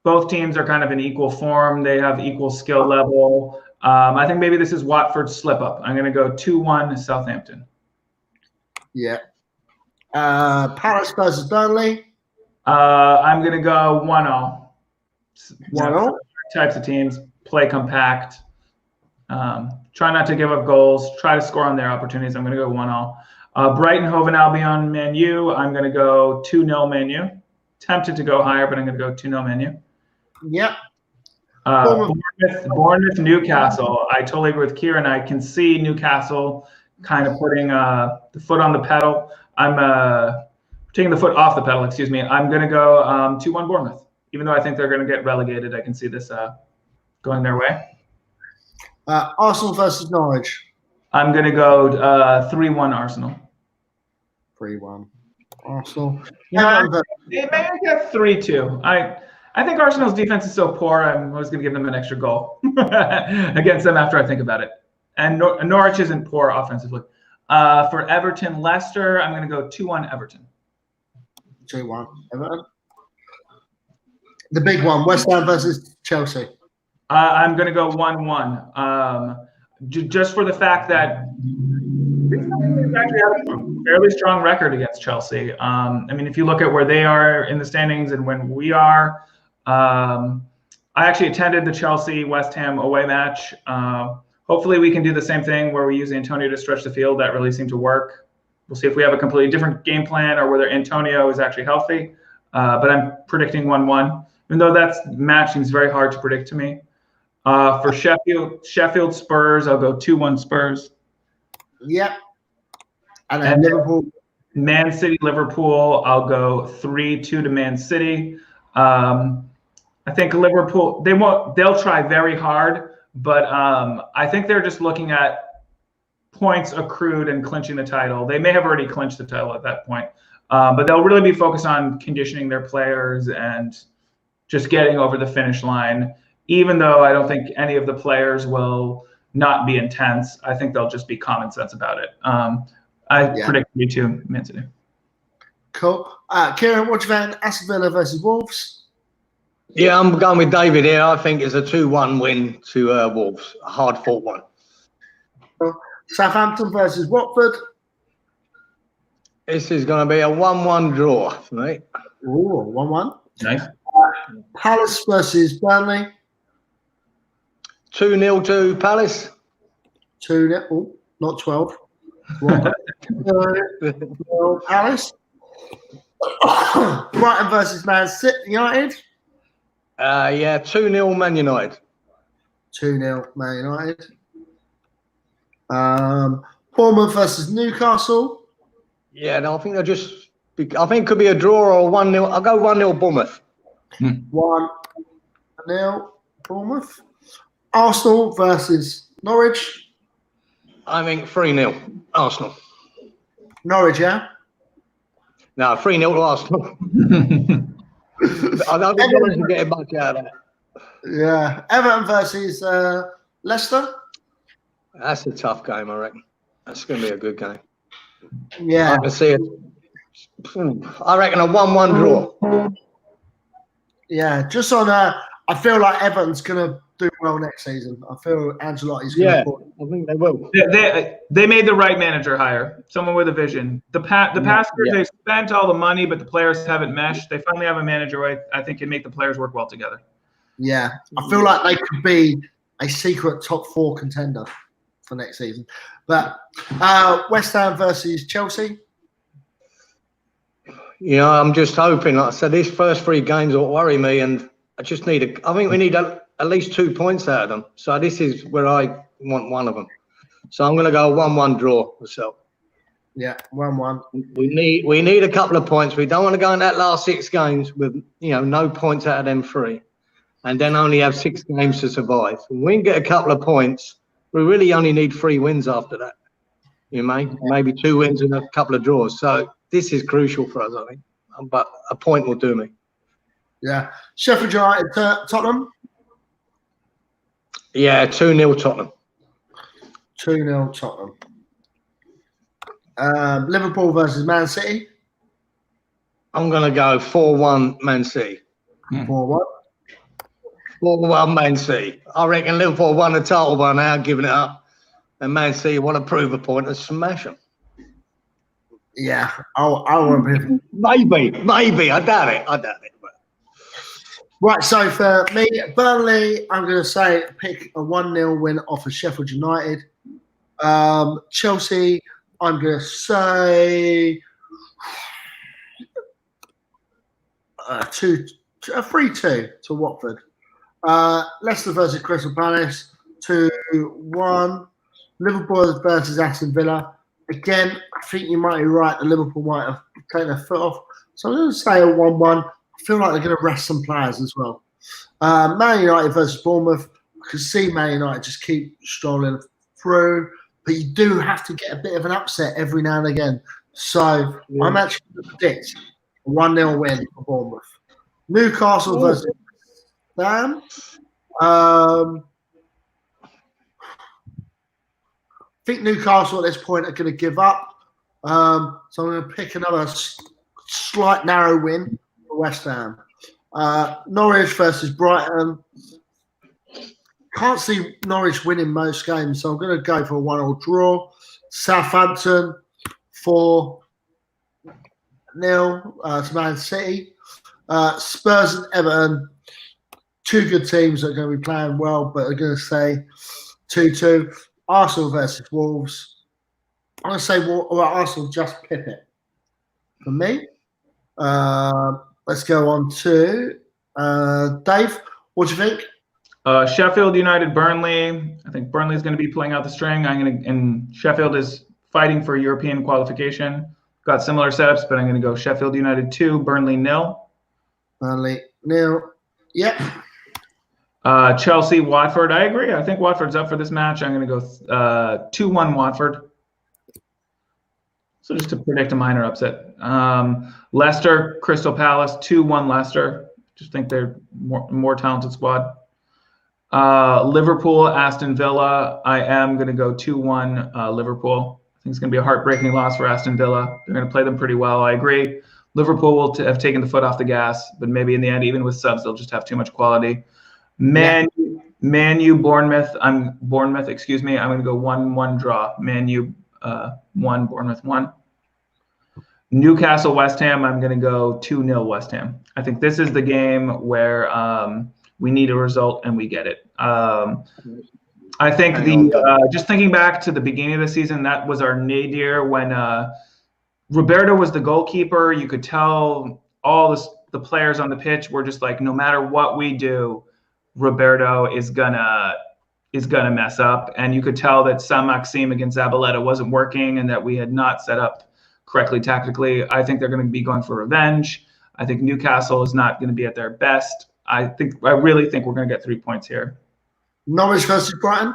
Both teams are kind of in equal form. They have equal skill level. I think maybe this is Watford's slip-up. I'm going to go 2-1 Southampton. Yeah. Palace versus Burnley. I'm going to go 1-0. 1-0. Types of teams play compact. Try not to give up goals. Try to score on their opportunities. I'm going to go 1-0. Brighton, Hove and Albion, Man U. I'm going to go 2-0 Man U. Tempted to go higher, but I'm going to go 2-0 Man U. Yep. Bournemouth, Newcastle. I totally agree with Kieran. I can see Newcastle kind of putting the foot on the pedal. I'm taking the foot off the pedal, excuse me. I'm going to go 2-1 Bournemouth. Even though I think they're going to get relegated, I can see this going their way. Arsenal versus Norwich. I'm going to go 3-1 Arsenal. 3-1 Arsenal. Yeah, they may get 3-2. I think Arsenal's defense is so poor, I'm always going to give them an extra goal against them after I think about it. And Norwich isn't poor offensively. For Everton, Leicester, I'm going to go 2-1 Everton. 2-1 Everton. The big one, West Ham versus Chelsea. I'm going to go 1-1. Just for the fact that they actually have a fairly strong record against Chelsea. I mean, if you look at where they are in the standings and when we are, I actually attended the Chelsea-West Ham away match. Hopefully we can do the same thing where we use Antonio to stretch the field. That really seemed to work. We'll see if we have a completely different game plan or whether Antonio is actually healthy. But I'm predicting 1-1. Even though that match seems very hard to predict to me. For Sheffield Spurs, I'll go 2-1 Spurs. Yep. And Liverpool. Man City, Liverpool, I'll go 3-2 to Man City. I think Liverpool, they'll try very hard, but I think they're just looking at points accrued and clinching the title. They may have already clinched the title at that point, but they'll really be focused on conditioning their players and just getting over the finish line, even though I don't think any of the players will not be intense. I think they'll just be common sense about it. I predict 3-2 Man City. Cool. Kieran, what do you think? Aston Villa versus Wolves? Yeah, I'm going with David here. I think it's a 2-1 win to Wolves. A hard-fought one. Southampton versus Watford. This is going to be a 1-1 draw for me. Ooh, 1-1. Nice. Palace versus Burnley. 2-0 to Palace. 2-0. Oh, not 12. Palace. Brighton versus Man City United. Yeah, 2-0 Man United. 2-0 Man United. Bournemouth versus Newcastle. Yeah, no, I think they'll just. I think it could be a draw or 1-0. I'll go 1-0 Bournemouth. 1-0 Bournemouth. Arsenal versus Norwich. I think 3-0 Arsenal. Norwich, yeah? No, 3-0 to Arsenal. I don't think Norwich will get much out of that. Yeah. Everton versus Leicester. That's a tough game, I reckon. That's going to be a good game. Yeah. I can see it. I reckon a 1-1 draw. Yeah, just on I feel like Everton's going to do well next season. I feel Ancelotti's going to I think they will. They made the right manager hire, someone with a vision. The past years, they spent all the money, but the players haven't meshed. They finally have a manager who I think can make the players work well together. Yeah, I feel like they could be a secret top 4 contender for next season. But West Ham versus Chelsea. You know, I'm just hoping. Like I said, these first 3 games will worry me, and I just need I think we need at least 2 points out of them. So this is where I want one of them. So I'm going to go 1-1 draw myself. Yeah, 1-1. We need a couple of points. We don't want to go in that last 6 games with no points out of them 3, and then only have 6 games to survive. If we can get a couple of points, we really only need 3 wins after that. Maybe 2 wins and a couple of draws. So this is crucial for us, I think. But a point will do me. Yeah. Sheffield United, Tottenham? Yeah, 2-0 Tottenham. 2-0 Tottenham. Liverpool versus Man City? I'm going to go 4-1 Man City. 4-1. 4-1 Man City. I reckon Liverpool won the title by now, giving it up. And Man City want to prove a point and smash them. Yeah, I won't be. Maybe. I doubt it. Right, so for me, Burnley, I'm going to say pick a 1-0 win off of Sheffield United. Chelsea, I'm going to say 3-2 to Watford. Leicester versus Crystal Palace, 2-1. Liverpool versus Aston Villa. Again, I think you might be right. The Liverpool might have taken their foot off. So I'm going to say a 1-1. I feel like they're going to rest some players as well. Man United versus Bournemouth. I can see Man United just keep strolling through. But you do have to get a bit of an upset every now and again. So I'm actually going to predict a 1-0 win for Bournemouth. Newcastle versus Sam. I think Newcastle at this point are going to give up. So I'm going to pick another slight narrow win for West Ham. Norwich versus Brighton. Can't see Norwich winning most games, so I'm going to go for a 1-1 draw. Southampton 4-0 to Man City. Spurs and Everton, 2 good teams that are going to be playing well, but are going to say 2-2. Arsenal versus Wolves. I'm going to say Arsenal just pip it. For me, let's go on to Dave. What do you think? Sheffield United, Burnley. I think Burnley's going to be playing out the string. And Sheffield is fighting for European qualification. Got similar setups, but I'm going to go Sheffield United 2, Burnley 0. Burnley 0. Yep. Chelsea, Watford. I agree. I think Watford's up for this match. I'm going to go 2-1 Watford. So just to predict a minor upset. Leicester, Crystal Palace, 2-1 Leicester. Just think they're more talented squad. Liverpool, Aston Villa. I am going to go 2-1 Liverpool. I think it's going to be a heartbreaking loss for Aston Villa. They're going to play them pretty well. I agree. Liverpool will have taken the foot off the gas, but maybe in the end, even with subs, they'll just have too much quality. Man U, Bournemouth. I'm going to go 1-1 draw. Man U 1, Bournemouth 1. Newcastle, West Ham. I'm going to go 2-0 West Ham. I think this is the game where we need a result and we get it. I think just thinking back to the beginning of the season, that was our nadir when Roberto was the goalkeeper. You could tell all the players on the pitch were just like, no matter what we do, Roberto is gonna mess up. And you could tell that Saint-Maxime against Zabaleta wasn't working and that we had not set up correctly tactically. I think they're going to be going for revenge. I think Newcastle is not going to be at their best. I really think we're going to get 3 points here. Norwich versus Brighton.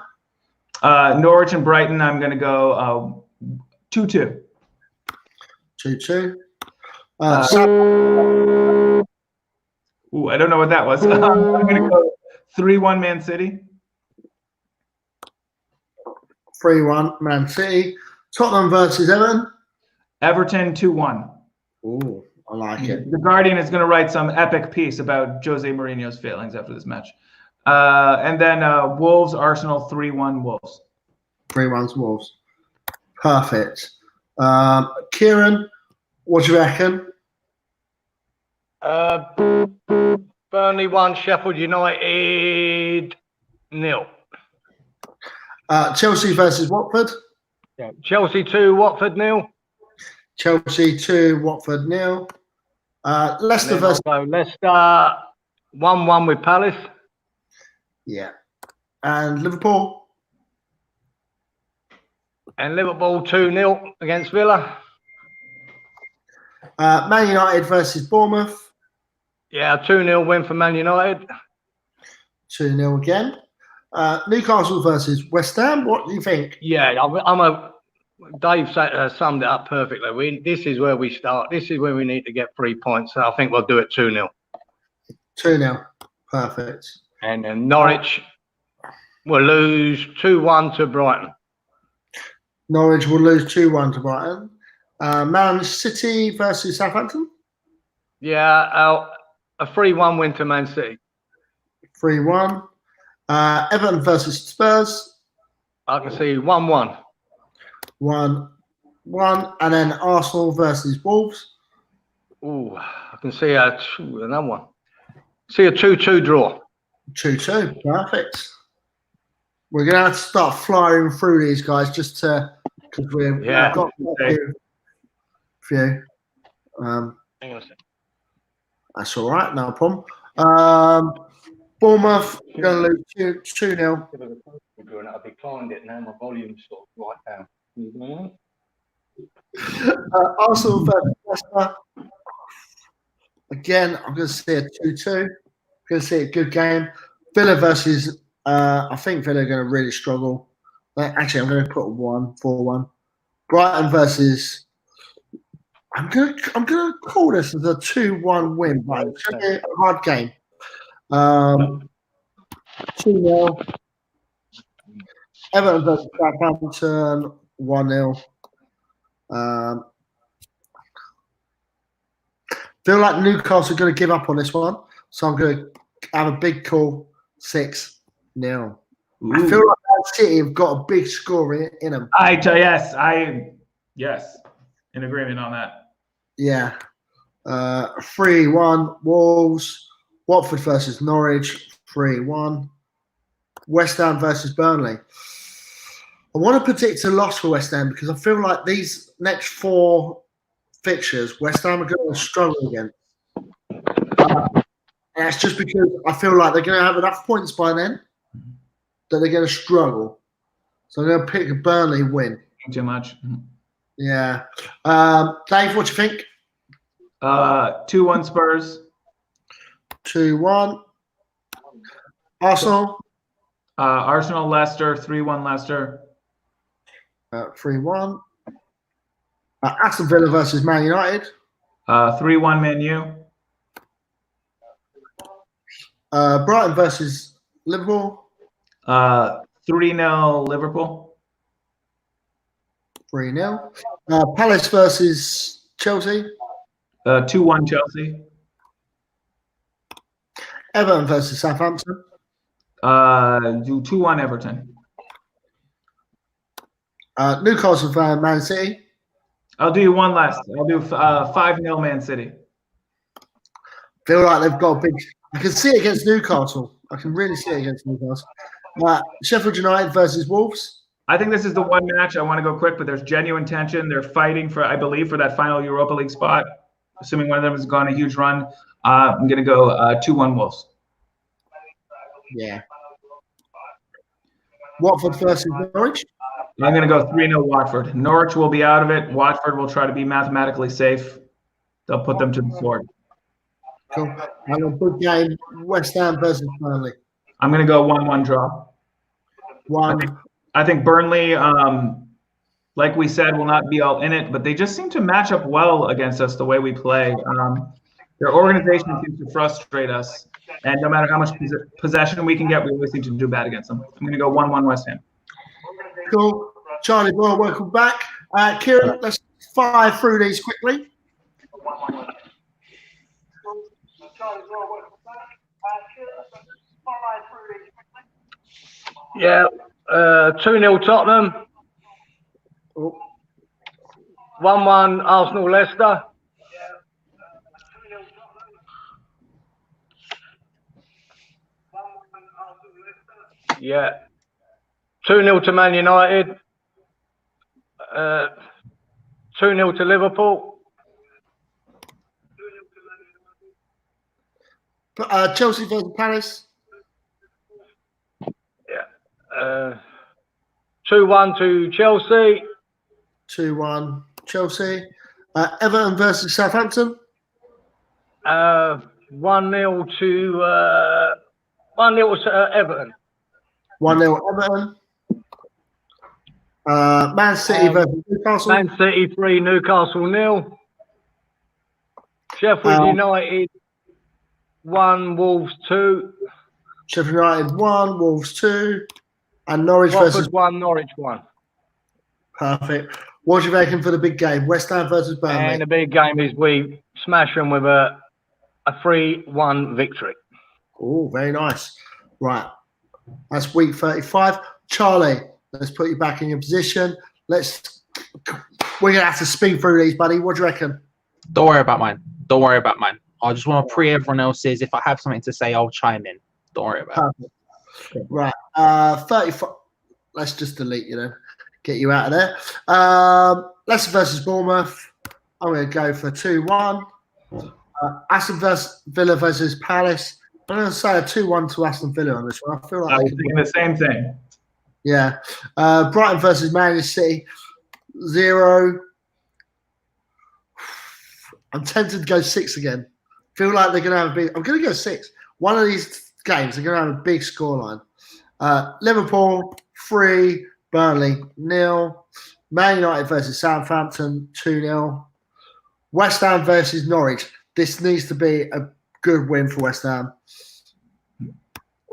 Norwich and Brighton. I'm going to go 2-2. 2-2. I don't know what that was. I'm going to go 3-1 Man City. 3-1 Man City. Tottenham versus Everton. Everton 2-1. Ooh, I like it. The Guardian is going to write some epic piece about Jose Mourinho's failings after this match. And then Wolves, Arsenal 3-1 Wolves. 3-1 Wolves. Perfect. Kieran, what do you reckon? Burnley 1, Sheffield United 0. Chelsea versus Watford. Yeah. Chelsea 2, Watford 0. Chelsea 2, Watford 0. Leicester versus Leicester 1-1 with Palace. Yeah. And Liverpool. And Liverpool 2-0 against Villa. Man United versus Bournemouth. Yeah, 2-0 win for Man United. 2-0 again. Newcastle versus West Ham. What do you think? Yeah, Dave summed it up perfectly. This is where we start. This is where we need to get 3 points. So I think we'll do it 2-0. 2-0. Perfect. And then Norwich will lose 2-1 to Brighton. Norwich will lose 2-1 to Brighton. Man City versus Southampton. Yeah, a 3-1 win to Man City. 3-1. Everton versus Spurs. I can see 1-1. 1-1. And then Arsenal versus Wolves. Ooh, I can see another one. See a 2-2 draw. 2-2. Perfect. We're going to have to start flying through these guys just to, because we've got a few. Hang on a second. That's all right, no problem. Bournemouth going to lose 2-0. I declined it now. My volume's sort of right down. Arsenal versus Leicester. Again, I'm going to see a 2-2. I'm going to see a good game. Villa versus, I think Villa are going to really struggle. Actually, I'm going to put 4-1. Brighton versus, I'm going to call this as a 2-1 win, but it's going to be a hard game. 2-0. Everton versus Southampton, 1-0. Feel like Newcastle are going to give up on this one, so I'm going to have a big call, 6-0. I feel like Man City have got a big score in them. Yes, in agreement on that. Yeah. 3-1 Wolves. Watford versus Norwich, 3-1. West Ham versus Burnley. I want to predict a loss for West Ham because I feel like these next 4 fixtures, West Ham are going to struggle again. And that's just because I feel like they're going to have enough points by then that they're going to struggle. So I'm going to pick a Burnley win. Too much. Yeah. Dave, what do you think? 2-1 Spurs. 2-1. Arsenal. Arsenal Leicester. 3-1 Leicester. 3-1. Aston Villa versus Man United. 3-1 Man U. Brighton versus Liverpool. 3-0 Liverpool. 3-0. Palace versus Chelsea. 2-1 Chelsea. Everton versus Southampton. Do 2-1 Everton. Newcastle versus Man City. I'll do one last. I'll do 5-0 Man City. Feel like they've got a big. I can see it against Newcastle. I can really see it against Newcastle. Sheffield United versus Wolves. I think this is the one match. I want to go quick, but there's genuine tension. They're fighting for, I believe, for that final Europa League spot. Assuming one of them has gone a huge run, I'm going to go 2-1 Wolves. Yeah. Watford versus Norwich. I'm going to go 3-0 Watford. Norwich will be out of it. Watford will try to be mathematically safe. They'll put them to the floor. Cool. And a good game. West Ham versus Burnley. I'm going to go 1-1 draw. I think Burnley, like we said, will not be all in it, but they just seem to match up well against us the way we play. Their organization seems to frustrate us, and no matter how much possession we can get, we always seem to do bad against them. I'm going to go 1-1 West Ham. Cool. Charlie Boyle, welcome back. Kieran, let's fire through these quickly. Yeah, 2-0 Tottenham. 1-1 Arsenal Leicester. Yeah. 2-0 to Man United. 2-0 to Liverpool. Chelsea versus Palace. Yeah. 2-1 to Chelsea. 2-1 Chelsea. Everton versus Southampton. 1-0 to 1-0 to Everton. 1-0 Everton. Man City versus Newcastle. Man City 3, Newcastle 0. Sheffield United 1, Wolves 2. Sheffield United 1, Wolves 2. And Norwich Watford versus 1, Norwich 1. Perfect. What do you reckon for the big game? West Ham versus Burnley. And the big game is we smash them with a 3-1 victory. Oh, very nice. Right. That's week 35. Charlie, let's put you back in your position. We're gonna have to speed through these, buddy. What do you reckon? Don't worry about mine. Don't worry about mine. I just want to pre everyone else's. If I have something to say, I'll chime in. Don't worry about it. Right. 35. Let's just delete, get you out of there. Leicester versus Bournemouth. I'm going to go for 2-1. Aston Villa versus Palace. I'm going to say a 2-1 to Aston Villa on this one. I feel like I was thinking the same thing. Yeah. Brighton versus Man City. 0. I'm tempted to go 6 again. Feel like they're going to have a big. I'm going to go 6. One of these games, they're going to have a big scoreline. Liverpool 3, Burnley 0. Man United versus Southampton 2-0. West Ham versus Norwich. This needs to be a good win for West Ham.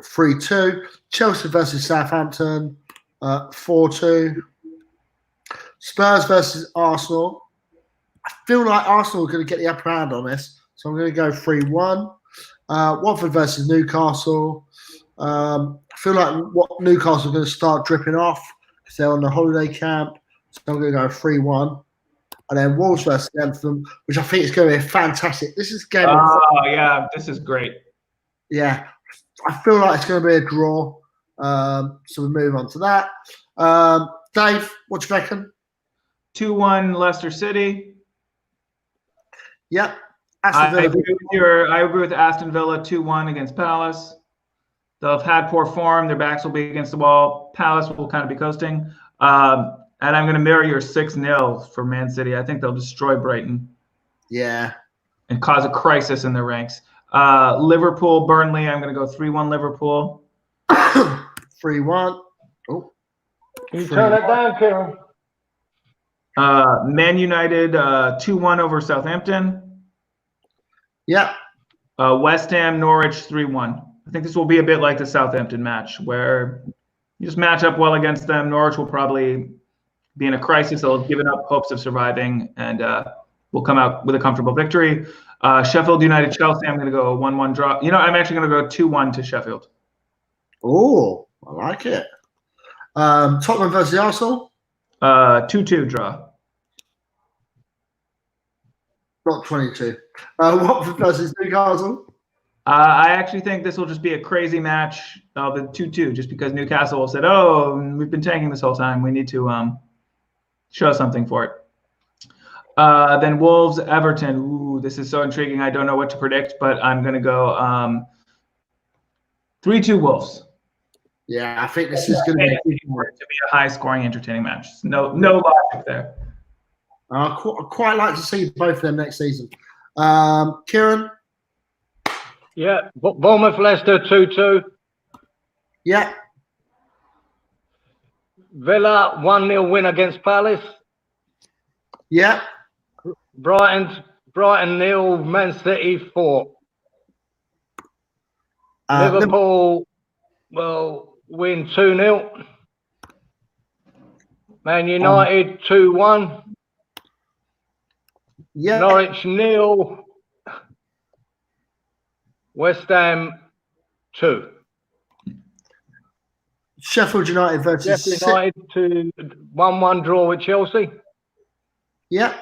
3-2. Chelsea versus Southampton 4-2. Spurs versus Arsenal. I feel like Arsenal are going to get the upper hand on this, so I'm going to go 3-1. Watford versus Newcastle. I feel like Newcastle are going to start dripping off because they're on the holiday camp, so I'm going to go 3-1. And then Wolves versus Anthem, which I think is going to be fantastic. This is a game. Oh, yeah, this is great. Yeah, I feel like it's going to be a draw. So we move on to that. Dave, what do you reckon? 2-1 Leicester City. Yep. I agree with Aston Villa 2-1 against Palace. They'll have had poor form. Their backs will be against the wall. Palace will kind of be coasting. And I'm going to mirror your 6-0 for Man City. I think they'll destroy Brighton. Yeah. And cause a crisis in their ranks. Liverpool, Burnley, I'm going to go 3-1 Liverpool. 3-1. Oh. Can you turn that down, Kieran? Man United 2-1 over Southampton. Yeah. West Ham, Norwich 3-1. I think this will be a bit like the Southampton match where you just match up well against them. Norwich will probably be in a crisis. They'll have given up hopes of surviving and will come out with a comfortable victory. Sheffield United, Chelsea, I'm going to go 1-1 draw. I'm actually going to go 2-1 to Sheffield. Oh, I like it. Tottenham versus Arsenal? 2-2 draw. Not 22. Watford versus Newcastle? I actually think this will just be a crazy match of the 2-2, just because Newcastle said, "Oh, we've been tanking this whole time. We need to show something for it." Then Wolves, Everton. Ooh, this is so intriguing. I don't know what to predict, but I'm going to go 3-2 Wolves. Yeah, I think this is going to be a high-scoring, entertaining match. No logic there. I'd quite like to see both of them next season. Kieran? Yeah, Bournemouth, Leicester 2-2. Yeah. Villa 1-0 win against Palace. Yeah. Brighton 0, Man City 4. Liverpool will win 2-0. Man United 2-1. Yeah. Norwich 0. West Ham 2. Sheffield United versus Sheffield United 1-1 draw with Chelsea. Yeah.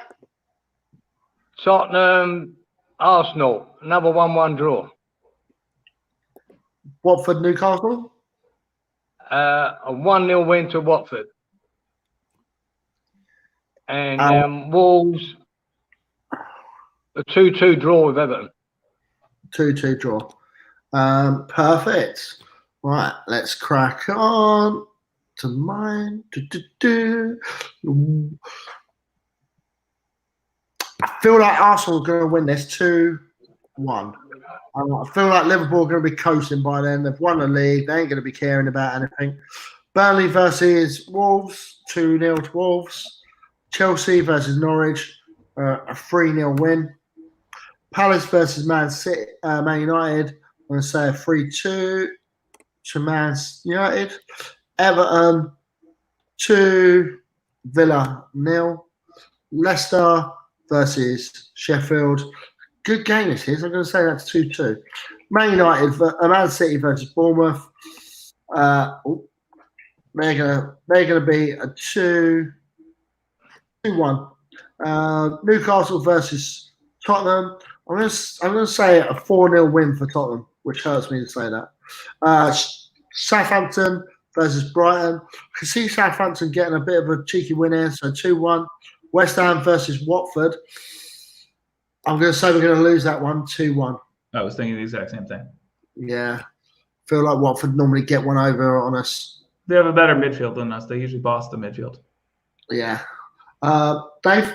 Tottenham Arsenal, another 1-1 draw. Watford Newcastle? A 1-0 win to Watford. And Wolves a 2-2 draw with Everton. 2-2 draw. Perfect. Right, let's crack on. to mine. I feel like Arsenal are going to win this 2-1. I feel like Liverpool are going to be coasting by then. They've won the league. They ain't going to be caring about anything. Burnley versus Wolves, 2-0 to Wolves. Chelsea versus Norwich, a 3-0 win. Palace versus Man United, I'm going to say a 3-2 to Man United. Everton 2, Villa 0. Leicester versus Sheffield. Good game this is. I'm going to say that's 2-2. Man City versus Bournemouth. They're gonna be a 2-1. Newcastle versus Tottenham. I'm gonna say a 4-0 win for Tottenham, which hurts me to say that. Southampton versus Brighton. I can see Southampton getting a bit of a cheeky win here, so 2-1. West Ham versus Watford. I'm going to say we're going to lose that one, 2-1. I was thinking the exact same thing. Yeah. Feel like Watford normally get one over on us. They have a better midfield than us. They usually boss the midfield. Yeah. Dave?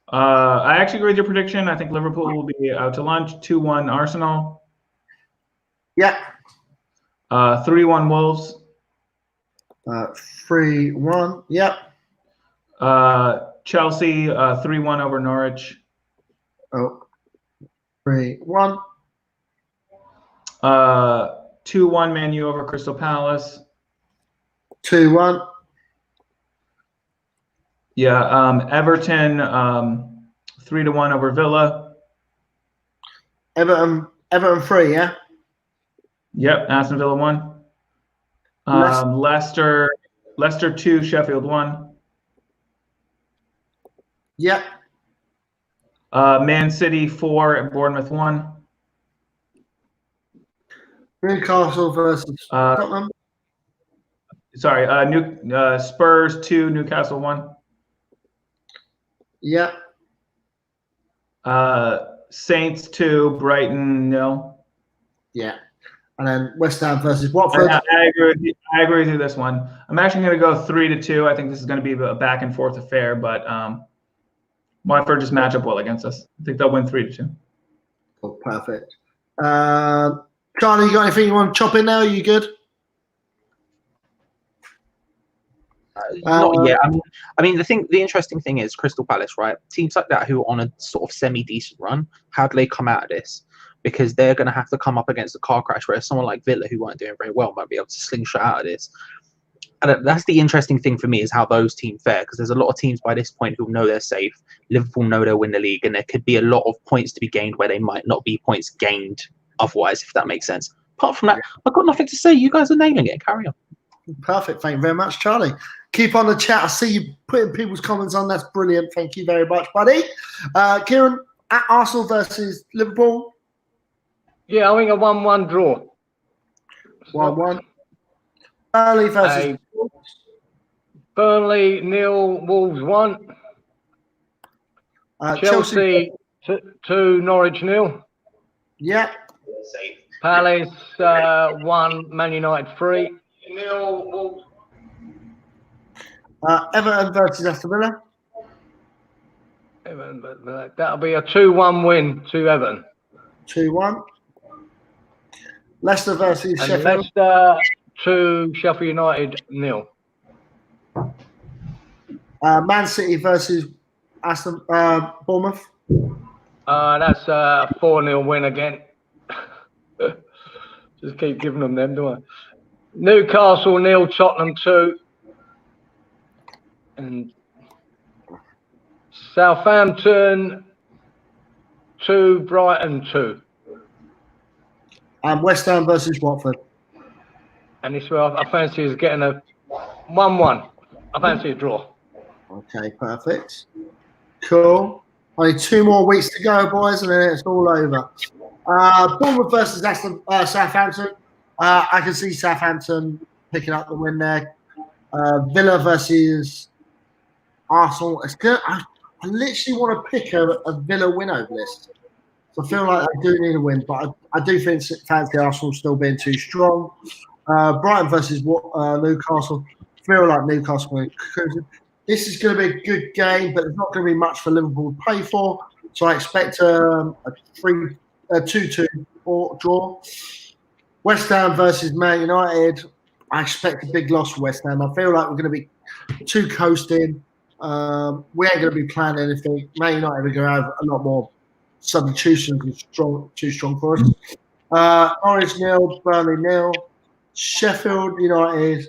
I actually agree with your prediction. I think Liverpool will be out to lunch. 2-1 Arsenal. Yeah. 3-1 Wolves. 3-1. Yep. Chelsea 3-1 over Norwich. 3-1. 2-1 Man U over Crystal Palace. 2-1. Yeah. Everton 3-1 over Villa. Everton 3, yeah? Yep. Aston Villa 1. Leicester 2, Sheffield 1. Yep. Man City 4, Bournemouth 1. Newcastle versus Tottenham. Sorry, Spurs 2, Newcastle 1. Yep. Saints 2, Brighton 0. Yeah. And then West Ham versus Watford. I agree with you this one. I'm actually going to go 3-2. I think this is going to be a back and forth affair, but Watford just match up well against us. I think they'll win 3-2. Oh, perfect. Charlie, you got anything you want to chop in now? Are you good? Not yet. I mean, the interesting thing is Crystal Palace, right? Teams like that who are on a sort of semi-decent run, how do they come out of this? Because they're going to have to come up against a car crash, whereas someone like Villa, who weren't doing very well, might be able to slingshot out of this. And that's the interesting thing for me, is how those teams fare, because there's a lot of teams by this point who know they're safe. Liverpool know they'll win the league, and there could be a lot of points to be gained where they might not be points gained otherwise, if that makes sense. Apart from that, I've got nothing to say. You guys are nailing it. Carry on. Perfect. Thank you very much, Charlie. Keep on the chat. I see you putting people's comments on. That's brilliant. Thank you very much, buddy. Kieran, at Arsenal versus Liverpool. Yeah, I think a 1-1 draw. 1-1. Burnley versus Burnley 0, Wolves 1. Chelsea 2, Norwich 0. Yeah. Palace 1, Man United 3. 0, Wolves. Everton versus Aston Villa. That'll be a 2-1 win to Everton. 2-1. Leicester versus And Sheffield. Leicester 2, Sheffield United 0. Man City versus Bournemouth. That's a 4-0 win again. Just keep giving them, do I? Newcastle 0, Tottenham 2. And Southampton 2, Brighton 2. And West Ham versus Watford. And this one I fancy is getting a 1-1. I fancy a draw. Okay, perfect. Cool. Only 2 more weeks to go, boys, and then it's all over. Bournemouth versus Southampton. I can see Southampton picking up the win there. Villa versus Arsenal. It's good. I literally want to pick a Villa win over this. So I feel like I do need a win, but I do fancy Arsenal still being too strong. Brighton versus Newcastle. Feel like Newcastle will cruise. This is going to be a good game, but there's not going to be much for Liverpool to play for. So I expect a 2-2 draw. West Ham versus Man United. I expect a big loss for West Ham. I feel like we're going to be too coasting. We ain't going to be planning anything. Man United are going to have a lot more substitutions because too strong for us. Norwich 0, Burnley 0. Sheffield United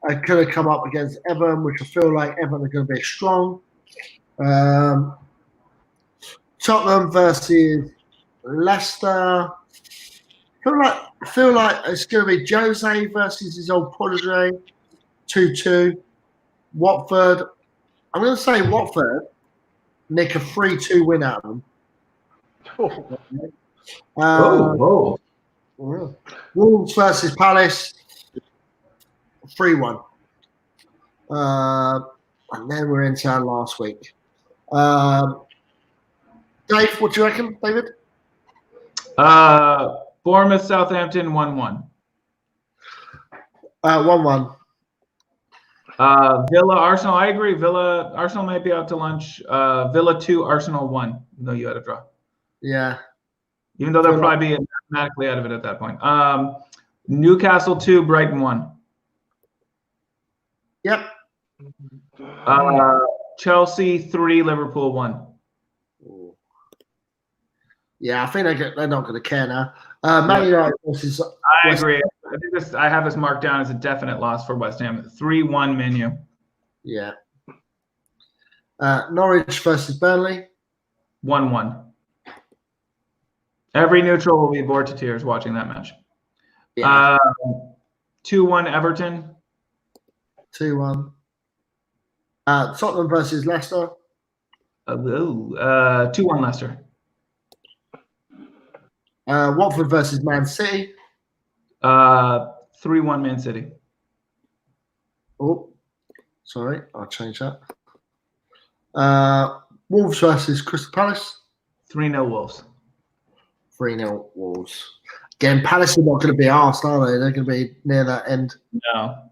are going to come up against Everton, which I feel like Everton are going to be strong. Tottenham versus Leicester. I feel like it's going to be Jose versus his old protege, 2-2. Watford. I'm going to say Watford nick a 3-2 win out of them. Wolves versus Palace, 3-1. And then we're into our last week. Dave, what do you reckon, David? Bournemouth, Southampton, 1-1. 1-1. Villa, Arsenal. I agree. Arsenal might be out to lunch. Villa 2, Arsenal 1. Even though you had a draw. Yeah. Even though they'll probably be mathematically out of it at that point. Newcastle 2, Brighton 1. Yep. Chelsea 3, Liverpool 1. Yeah, I think they're not going to care now. Man United versus. I agree. I think I have this marked down as a definite loss for West Ham. 3-1 Man U. Yeah. Norwich versus Burnley. 1-1. Every neutral will be bored to tears watching that match. Yeah. 2-1 Everton. 2-1. Tottenham versus Leicester. 2-1 Leicester. Watford versus Man City. 3-1 Man City. Oh, sorry, I'll change that. Wolves versus Crystal Palace. 3-0 Wolves. 3-0 Wolves. Again, Palace are not going to be arsed, are they? They're going to be near that end. No.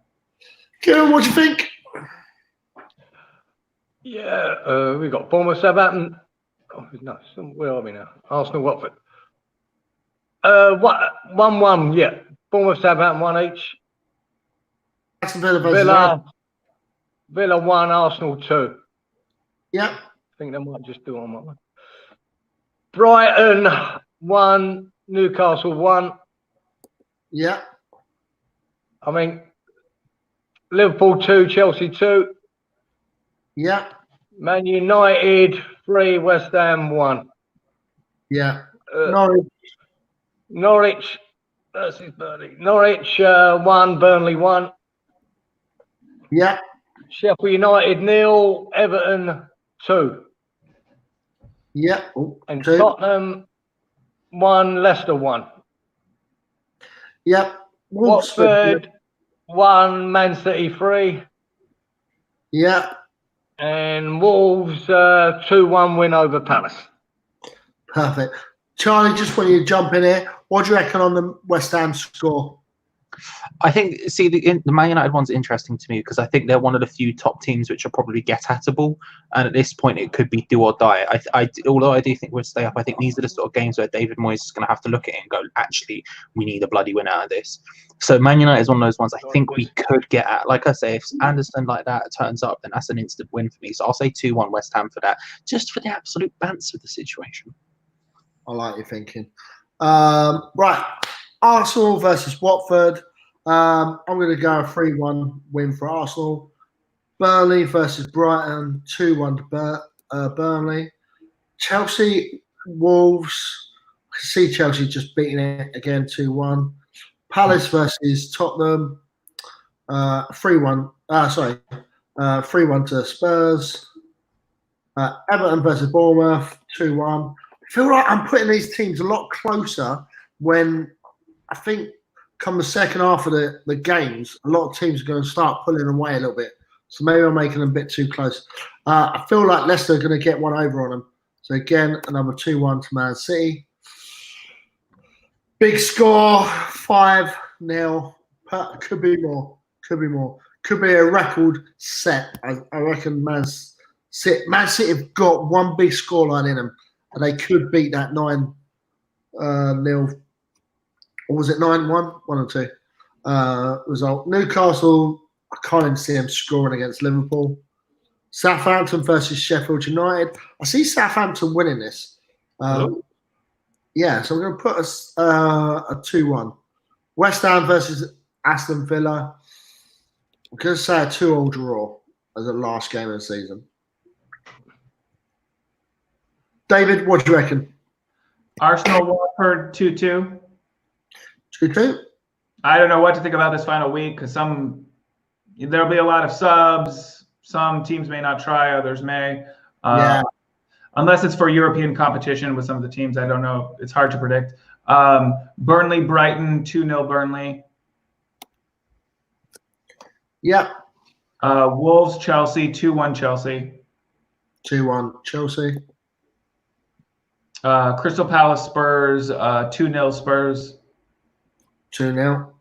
Kieran, what do you think? Yeah, we've got Bournemouth, Southampton. Oh, no, where are we now? Arsenal, Watford. 1-1, yeah. Bournemouth, Southampton, 1 each. Aston Villa versus Villa 1, Arsenal 2. Yep. I think they might just do on one. Brighton 1, Newcastle 1. Yep. I mean, Liverpool 2, Chelsea 2. Yep. Man United 3, West Ham 1. Yeah. Norwich versus Burnley. Norwich 1, Burnley 1. Yeah. Sheffield United 0, Everton 2. Yeah. And 2. Tottenham 1, Leicester 1. Yep. Watford 1, Man City 3. Yeah. And Wolves 2-1 win over Palace. Perfect. Charlie, just when you jump in here, what do you reckon on the West Ham score? I think, the Man United one's interesting to me because I think they're one of the few top teams which are probably get-atable, and at this point it could be do or die. Although I do think we'll stay up, I think these are the sort of games where David Moyes is going to have to look at it and go, actually, we need a bloody win out of this. So Man United is one of those ones I think we could get at. Like I say, if Anderson like that turns up, then that's an instant win for me. So I'll say 2-1 West Ham for that, just for the absolute bants of the situation. I like your thinking. Right. Arsenal versus Watford. I'm going to go a 3-1 win for Arsenal. Burnley versus Brighton, 2-1 to Burnley. Chelsea, Wolves. I can see Chelsea just beating it again, 2-1. Palace versus Tottenham, 3-1. 3-1 to Spurs. Everton versus Bournemouth, 2-1. I feel like I'm putting these teams a lot closer when I think come the second half of the games, a lot of teams are going to start pulling away a little bit. So maybe I'm making them a bit too close. I feel like Leicester are going to get one over on them. So again, another 2-1 to Man City. Big score, 5-0 Could be more. Could be more. Could be a record set. I reckon Man City have got one big scoreline in them, and they could beat that 9-0. Or was it 9-1? 1 or 2 result. Newcastle, I can't even see them scoring against Liverpool. Southampton versus Sheffield United. I see Southampton winning this. Yeah, so we're going to put a 2-1. West Ham versus Aston Villa. I'm going to say a 2-2 draw as the last game of the season. David, what do you reckon? Arsenal Watford 2-2. 2-2? I don't know what to think about this final week because there'll be a lot of subs. Some teams may not try, others may. Yeah. Unless it's for European competition with some of the teams, I don't know. It's hard to predict. Burnley Brighton 2-0 Burnley. Yep. Wolves Chelsea 2-1 Chelsea. 2-1 Chelsea. Crystal Palace Spurs 2-0 Spurs. 2-0.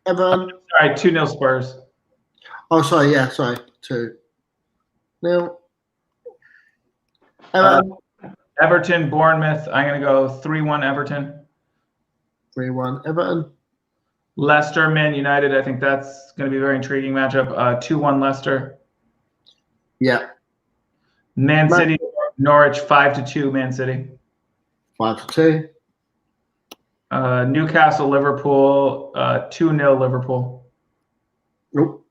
Everton. Sorry, 2-0 Spurs. Oh, sorry. Yeah, sorry. 2-0. Everton. Everton Bournemouth. I'm going to go 3-1 Everton. 3-1 Everton. Leicester Man United. I think that's going to be a very intriguing matchup. 2-1 Leicester. Yeah. Man City Norwich 5-2 Man City. 5-2. Newcastle Liverpool 2-0 Liverpool. Nope.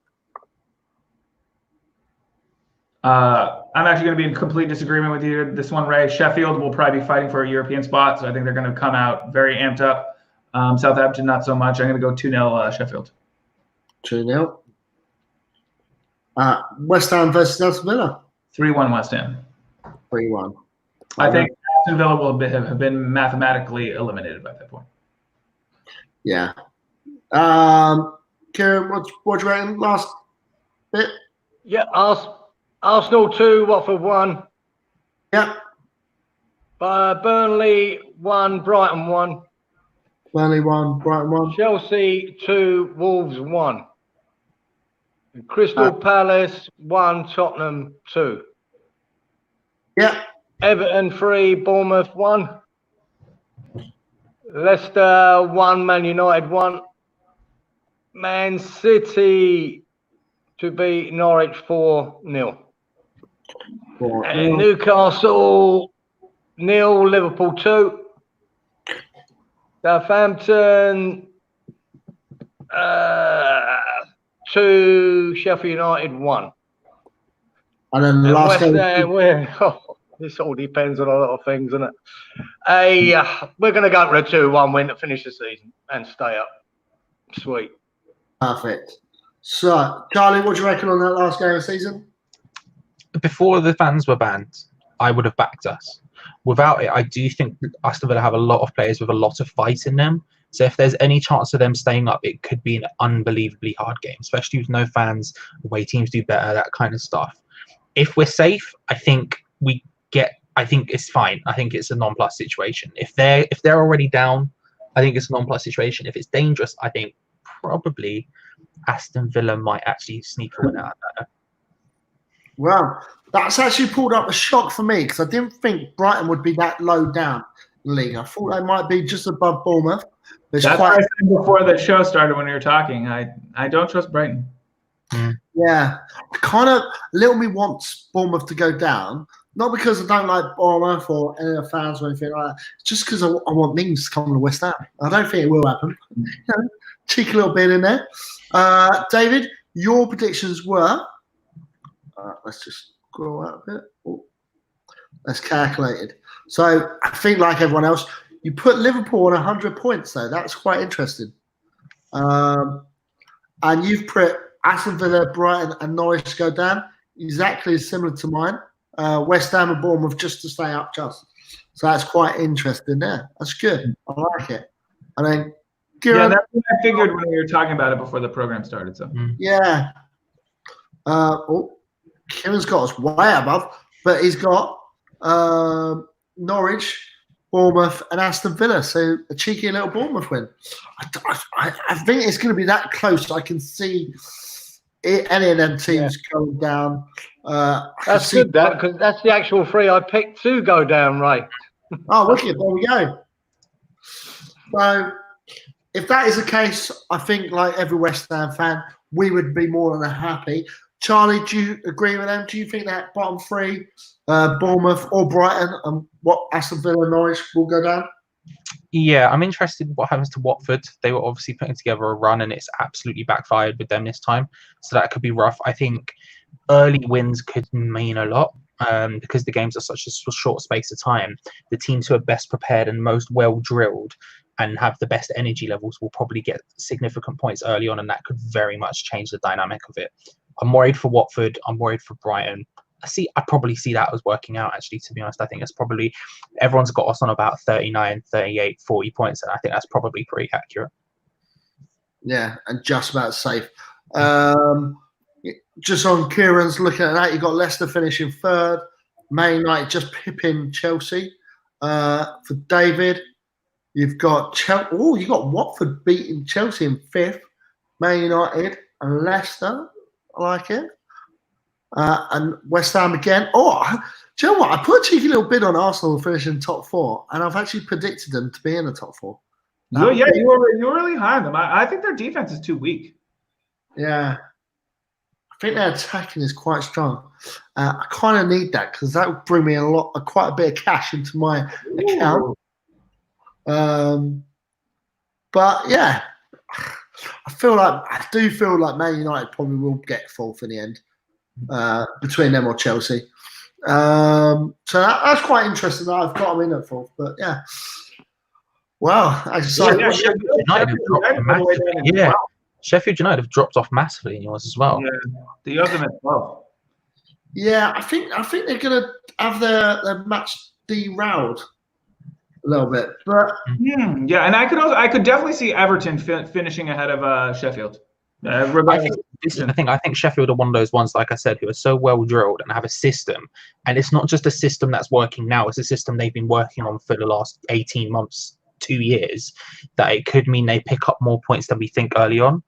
I'm actually going to be in complete disagreement with you. This one, Ray. Sheffield will probably be fighting for a European spot, so I think they're going to come out very amped up. Southampton, not so much. I'm going to go 2-0 Sheffield. 2-0. West Ham versus Aston Villa. 3-1 West Ham. 3-1. I think Aston Villa will have been mathematically eliminated by that point. Yeah. Kieran, what do you reckon? Last bit? Yeah, Arsenal 2, Watford 1. Yeah. Burnley 1, Brighton 1. Burnley 1, Brighton 1. Chelsea 2, Wolves 1. Crystal Palace 1, Tottenham 2. Yeah. Everton 3, Bournemouth 1. Leicester 1, Man United 1. Man City to beat Norwich 4-0. And Newcastle 0, Liverpool 2. Southampton 2, Sheffield United 1. And then the last West game. Ham, this all depends on a lot of things, isn't it? We're going to go for a 2-1 win to finish the season and stay up. Sweet. Perfect. So, Charlie, what do you reckon on that last game of the season? Before the fans were banned, I would have backed us. Without it, I do think Aston Villa have a lot of players with a lot of fight in them. So if there's any chance of them staying up, it could be an unbelievably hard game, especially with no fans, the way teams do better, that kind of stuff. If we're safe, I think it's fine. I think it's a non-plus situation. If they're already down, I think it's a non-plus situation. If it's dangerous, I think probably Aston Villa might actually sneak a win out of that. Well, that's actually pulled up a shock for me because I didn't think Brighton would be that low down in the league. I thought they might be just above Bournemouth. That's what I said before the show started when we were talking. I don't trust Brighton. Yeah. Kind of little me wants Bournemouth to go down. Not because I don't like Bournemouth or any of the fans or anything like that. It's just because I want Mings to come to West Ham. I don't think it will happen. Cheeky little bit in there. David, your predictions were... let's just scroll out a bit. Oh, that's calculated. So I think, like everyone else, you put Liverpool on 100 points, though. That's quite interesting. And you've put Aston Villa, Brighton, and Norwich to go down. Exactly similar to mine. West Ham and Bournemouth just to stay up, just. So that's quite interesting there. That's good. I like it. I mean, yeah, that's what I figured when we were talking about it before the program started. So yeah. Kieran's got us way above, but he's got Norwich Bournemouth, and Aston Villa. So a cheeky little Bournemouth win. I think it's going to be that close. I can see any of them teams going down. That's good, because that's the actual three I picked to go down, Ray. Oh, wicked. There we go. So if that is the case, I think like every West Ham fan, we would be more than happy. Charlie, do you agree with them? Do you think that bottom three, Bournemouth or Brighton, and what Aston Villa and Norwich will go down? Yeah, I'm interested in what happens to Watford. They were obviously putting together a run, and it's absolutely backfired with them this time. So that could be rough. I think early wins could mean a lot because the games are such a short space of time. The teams who are best prepared and most well drilled and have the best energy levels will probably get significant points early on, and that could very much change the dynamic of it. I'm worried for Watford. I'm worried for Brighton. I probably see that as working out, actually, to be honest. I think it's probably everyone's got us on about 39, 38, 40 points, and I think that's probably pretty accurate. Yeah, and just about safe. Just on Kieran's looking at that, you've got Leicester finishing third, Man United just pipping Chelsea. For David, you've got you got Watford beating Chelsea in fifth, Man United and Leicester. I like it. And West Ham again. Oh, do you know what? I put a cheeky little bid on Arsenal finishing top four, and I've actually predicted them to be in the top four. You were really high on them. I think their defense is too weak. Yeah. I think their attacking is quite strong. I kind of need that because that would bring me quite a bit of cash into my account. But yeah, I do feel like Man United probably will get fourth in the end between them or Chelsea. So that's quite interesting that I've got them in at fourth. But yeah, well, Sheffield United have dropped off massively in yours as well. Yeah, the other at 12. Yeah, I think they're gonna have their match derailed a little bit, but yeah, and I could definitely see Everton finishing ahead of Sheffield. I think Sheffield are one of those ones, like I said, who are so well drilled and have a system, and it's not just a system that's working now; it's a system they've been working on for the last 18 months, 2 years. That it could mean they pick up more points than we think early on.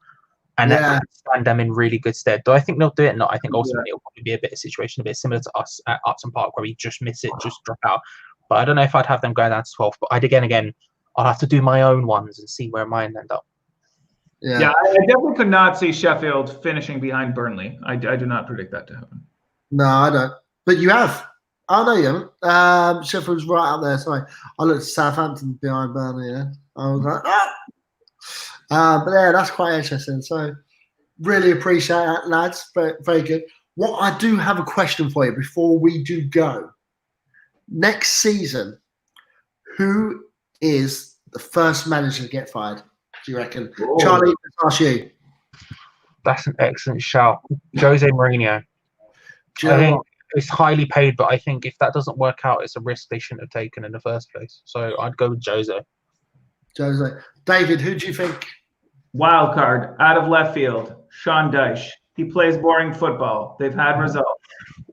And that could stand them in really good stead. Do I think they'll do it? No, I think ultimately it'll probably be a bit of situation, a bit similar to us at Upton Park, where we just miss it, just drop out. But I don't know if I'd have them going down to 12th. But again, I'll have to do my own ones and see where mine end up. Yeah, I definitely could not see Sheffield finishing behind Burnley. I do not predict that to happen. No, I don't. But you have. Oh, no, you haven't. Sheffield's right up there. Sorry. I looked at Southampton behind Burnley. Yeah. I was like, but yeah, that's quite interesting. So really appreciate that, lads. Very, very good. What I do have a question for you before we do go. Next season, who is the first manager to get fired, do you reckon? Whoa. Charlie, let's ask you. That's an excellent shout. Jose Mourinho. I think it's highly paid, but I think if that doesn't work out, it's a risk they shouldn't have taken in the first place. So I'd go with Jose. David, who do you think? Wild card, out of left field, Sean Dyche. He plays boring football. They've had results.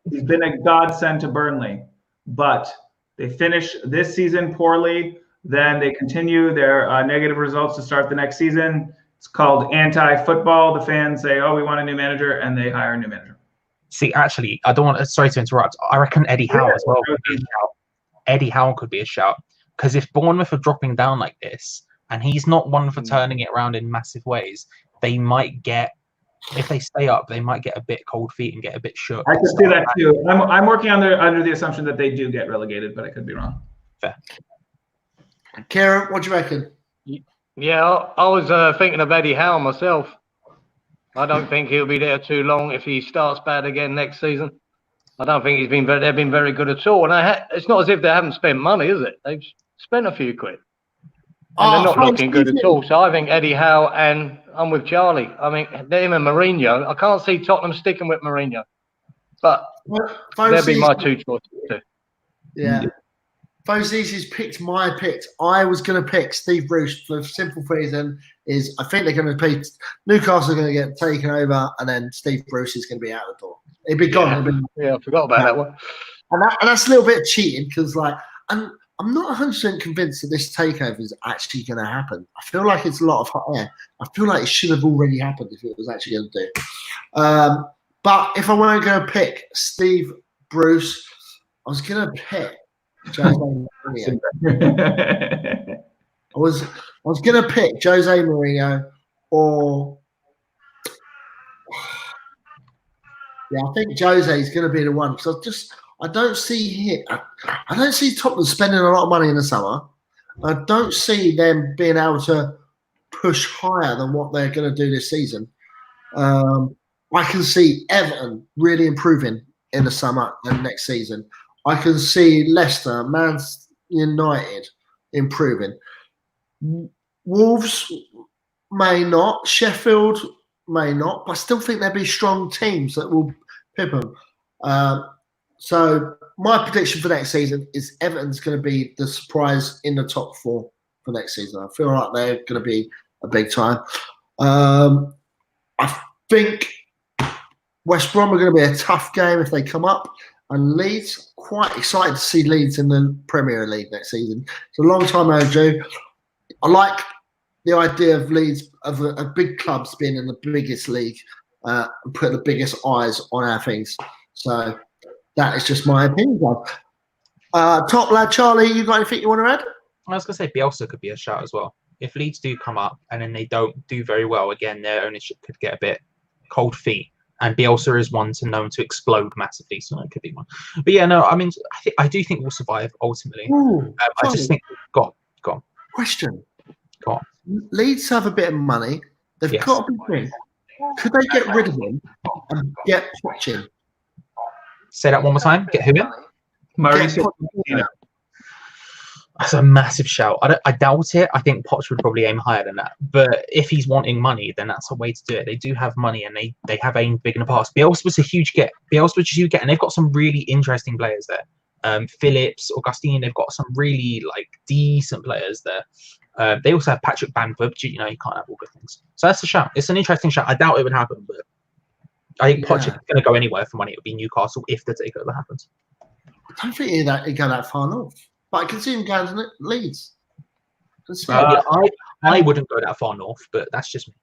He's been a godsend to Burnley, but they finish this season poorly. Then they continue their negative results to start the next season. It's called anti-football. The fans say, "Oh, we want a new manager," and they hire a new manager. See, actually, I don't want to. Sorry to interrupt. I reckon Eddie Howe as well could be a shout. Eddie Howe could be a shout because if Bournemouth are dropping down like this, and he's not one for turning it around in massive ways, they might get. If they stay up, they might get a bit cold feet and get a bit shook. I could see that too. I'm working on under the assumption that they do get relegated, but I could be wrong. Fair. Kieran, what do you reckon? Yeah, I was thinking of Eddie Howe myself. I don't think he'll be there too long if he starts bad again next season. I don't think they've been very good at all. And it's not as if they haven't spent money, is it? They've spent a few quid. And they're not looking good at all. So I think Eddie Howe, and I'm with Charlie. I mean, him and Mourinho. I can't see Tottenham sticking with Mourinho. But there'd be my two choices too. Yeah. Fozzi's picked my pick. I was going to pick Steve Bruce for the simple reason is I think they're going to pick Newcastle are going to get taken over, and then Steve Bruce is going to be out the door. He'd be gone. Yeah, I forgot about that one. And that's a little bit of cheating because, like, and I'm not 100% convinced that this takeover is actually going to happen. I feel like it's a lot of hot air. I feel like it should have already happened if it was actually going to do. But if I want to go pick Steve Bruce, I was going to pick Jose Mourinho. I was going to pick Jose Mourinho or I think Jose is going to be the one because I don't see Tottenham spending a lot of money in the summer. I don't see them being able to push higher than what they're going to do this season. I can see Everton really improving in the summer and next season. I can see Leicester, Man United improving. Wolves may not. Sheffield may not. But I still think there'll be strong teams that will pip them. So my prediction for next season is Everton's going to be the surprise in the top 4 for next season. I feel like they're going to be a big time. I think West Brom are going to be a tough game if they come up. And Leeds, quite excited to see Leeds in the Premier League next season. It's a long time overdue. I like the idea of Leeds, of big clubs being in the biggest league and putting the biggest eyes on our things. So that is just my opinion. Top lad Charlie, you got anything you want to add? I was going to say Bielsa could be a shout as well. If Leeds do come up and then they don't do very well, again, their ownership could get a bit cold feet. And Bielsa is one to known to explode massively, so that could be one. But yeah, no, I mean, I do think we'll survive ultimately. Ooh, I just think, go on. Question. Go on. Leeds have a bit of money. They've got a big thing. Could they get rid of him and get Poch in? Say that one more time. Get who in? Mauricio. That's a massive shout. I doubt it. I think Poch would probably aim higher than that. But if he's wanting money, then that's a way to do it. They do have money and they have aimed big in the past. Bielsa was a huge get. And they've got some really interesting players there. Phillips, Augustine, they've got some really decent players there. They also have Patrick Bamford, but you can't have all good things. So that's a shout. It's an interesting shout. I doubt it would happen, but I think Poch is going to go anywhere for money. It would be Newcastle if the takeover happens. I don't think he'd go that far north. But I can see him going to Leeds. I wouldn't go that far north, but that's just me.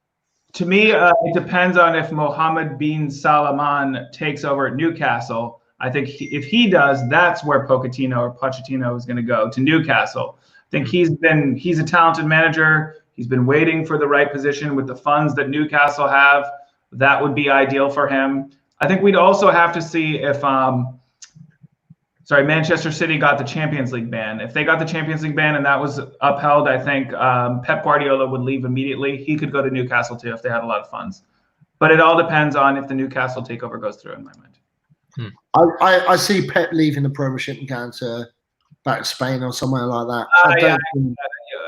To me, it depends on if Mohammed bin Salman takes over at Newcastle. I think if he does, that's where Pochettino is going to go, to Newcastle. I think he's a talented manager. He's been waiting for the right position with the funds that Newcastle have. That would be ideal for him. I think we'd also have to see if Manchester City got the Champions League ban. If they got the Champions League ban and that was upheld, I think Pep Guardiola would leave immediately. He could go to Newcastle too if they had a lot of funds. But it all depends on if the Newcastle takeover goes through in my mind. I see Pep leaving the Premiership and going back to Spain or somewhere like that.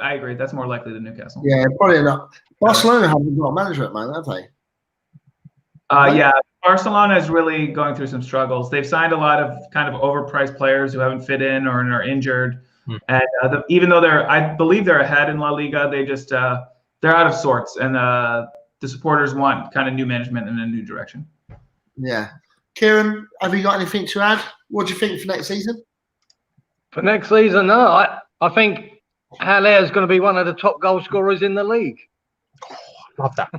I agree. That's more likely than Newcastle. Yeah, probably not. Barcelona haven't got a manager at the moment, have they? Yeah, Barcelona is really going through some struggles. They've signed a lot of kind of overpriced players who haven't fit in or are injured. And even though I believe they're ahead in La Liga, they just they're out of sorts. And the supporters want kind of new management and a new direction. Yeah. Kieran, have you got anything to add? What do you think for next season? For next season, no. I think Haller is going to be one of the top goal scorers in the league. Love that.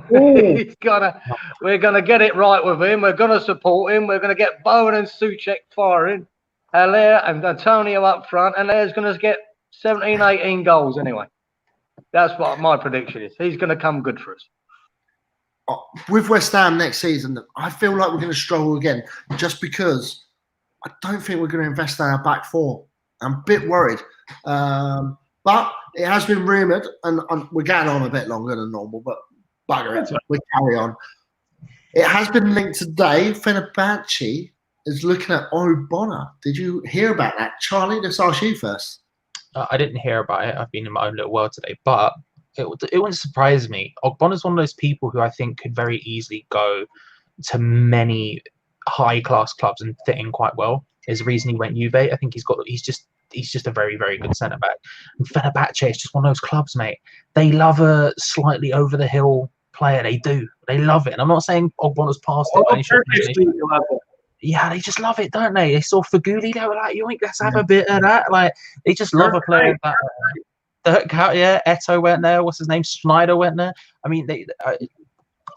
We're gonna get it right with him. We're gonna support him. We're gonna get Bowen and Souček firing. Haller and Antonio up front, and Haller's gonna get 17, 18 goals anyway. That's what my prediction is. He's gonna come good for us. With West Ham next season, I feel like we're going to struggle again, just because I don't think we're going to invest in our back four. I'm a bit worried. But it has been rumoured, and we're getting on a bit longer than normal, but bugger it, we'll carry on. It has been linked today. Fenerbahce is looking at Ogbonna. Did you hear about that? Charlie, let's ask you first. I didn't hear about it. I've been in my own little world today, but it wouldn't surprise me. Ogbonna is one of those people who I think could very easily go to many high-class clubs and fit in quite well. There's a reason he went Juve. I think he's just a very, very good centre back. And Fenerbahce is just one of those clubs, mate. They love a slightly over the hill player. They do. They love it. And I'm not saying Ogbonna's past it. yeah, they just love it, don't they? They saw Faguli, they were like, yoink, let's have a bit of that. Like, they just love a player like that. Dirk, yeah, Eto went there. What's his name? Schneider went there. I mean,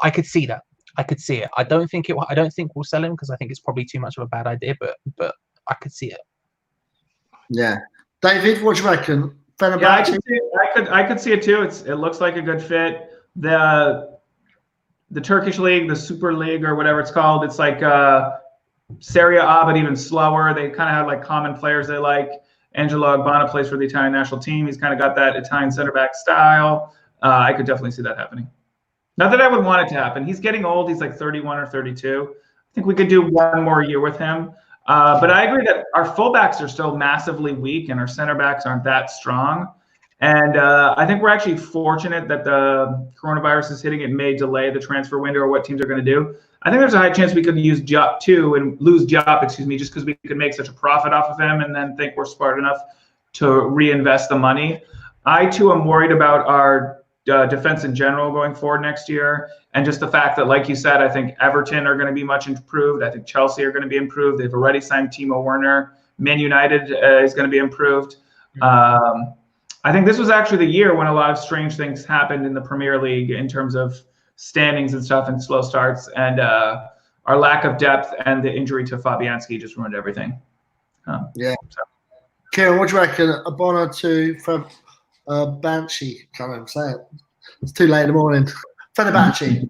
I could see that. I could see it. I don't think we'll sell him because I think it's probably too much of a bad idea. But I could see it. Yeah, David, what do you reckon? Yeah, I could see it too. It looks like a good fit. The Turkish league, the Super League or whatever it's called, it's like Serie A, but even slower. They kind of have like common players they like. Angelo Agbana plays for the Italian national team. He's kind of got that Italian center back style. I could definitely see that happening. Not that I would want it to happen. He's getting old. He's like 31 or 32. I think we could do one more year with him. But I agree that our fullbacks are still massively weak and our center backs aren't that strong. And I think we're actually fortunate that the coronavirus is hitting. It may delay the transfer window or what teams are going to do. I think there's a high chance we could use Diop too and lose Diop, just because we could make such a profit off of him and then think we're smart enough to reinvest the money. I too am worried about our defense in general going forward next year. And just the fact that, like you said, I think Everton are going to be much improved. I think Chelsea are going to be improved. They've already signed Timo Werner. Man United is going to be improved. I think this was actually the year when a lot of strange things happened in the Premier League in terms of standings and stuff and slow starts. And our lack of depth and the injury to Fabianski just ruined everything. Yeah. So. Kieran, what do you reckon? Agbana to Banshee. Can't even say it. It's too late in the morning. Fenerbahce.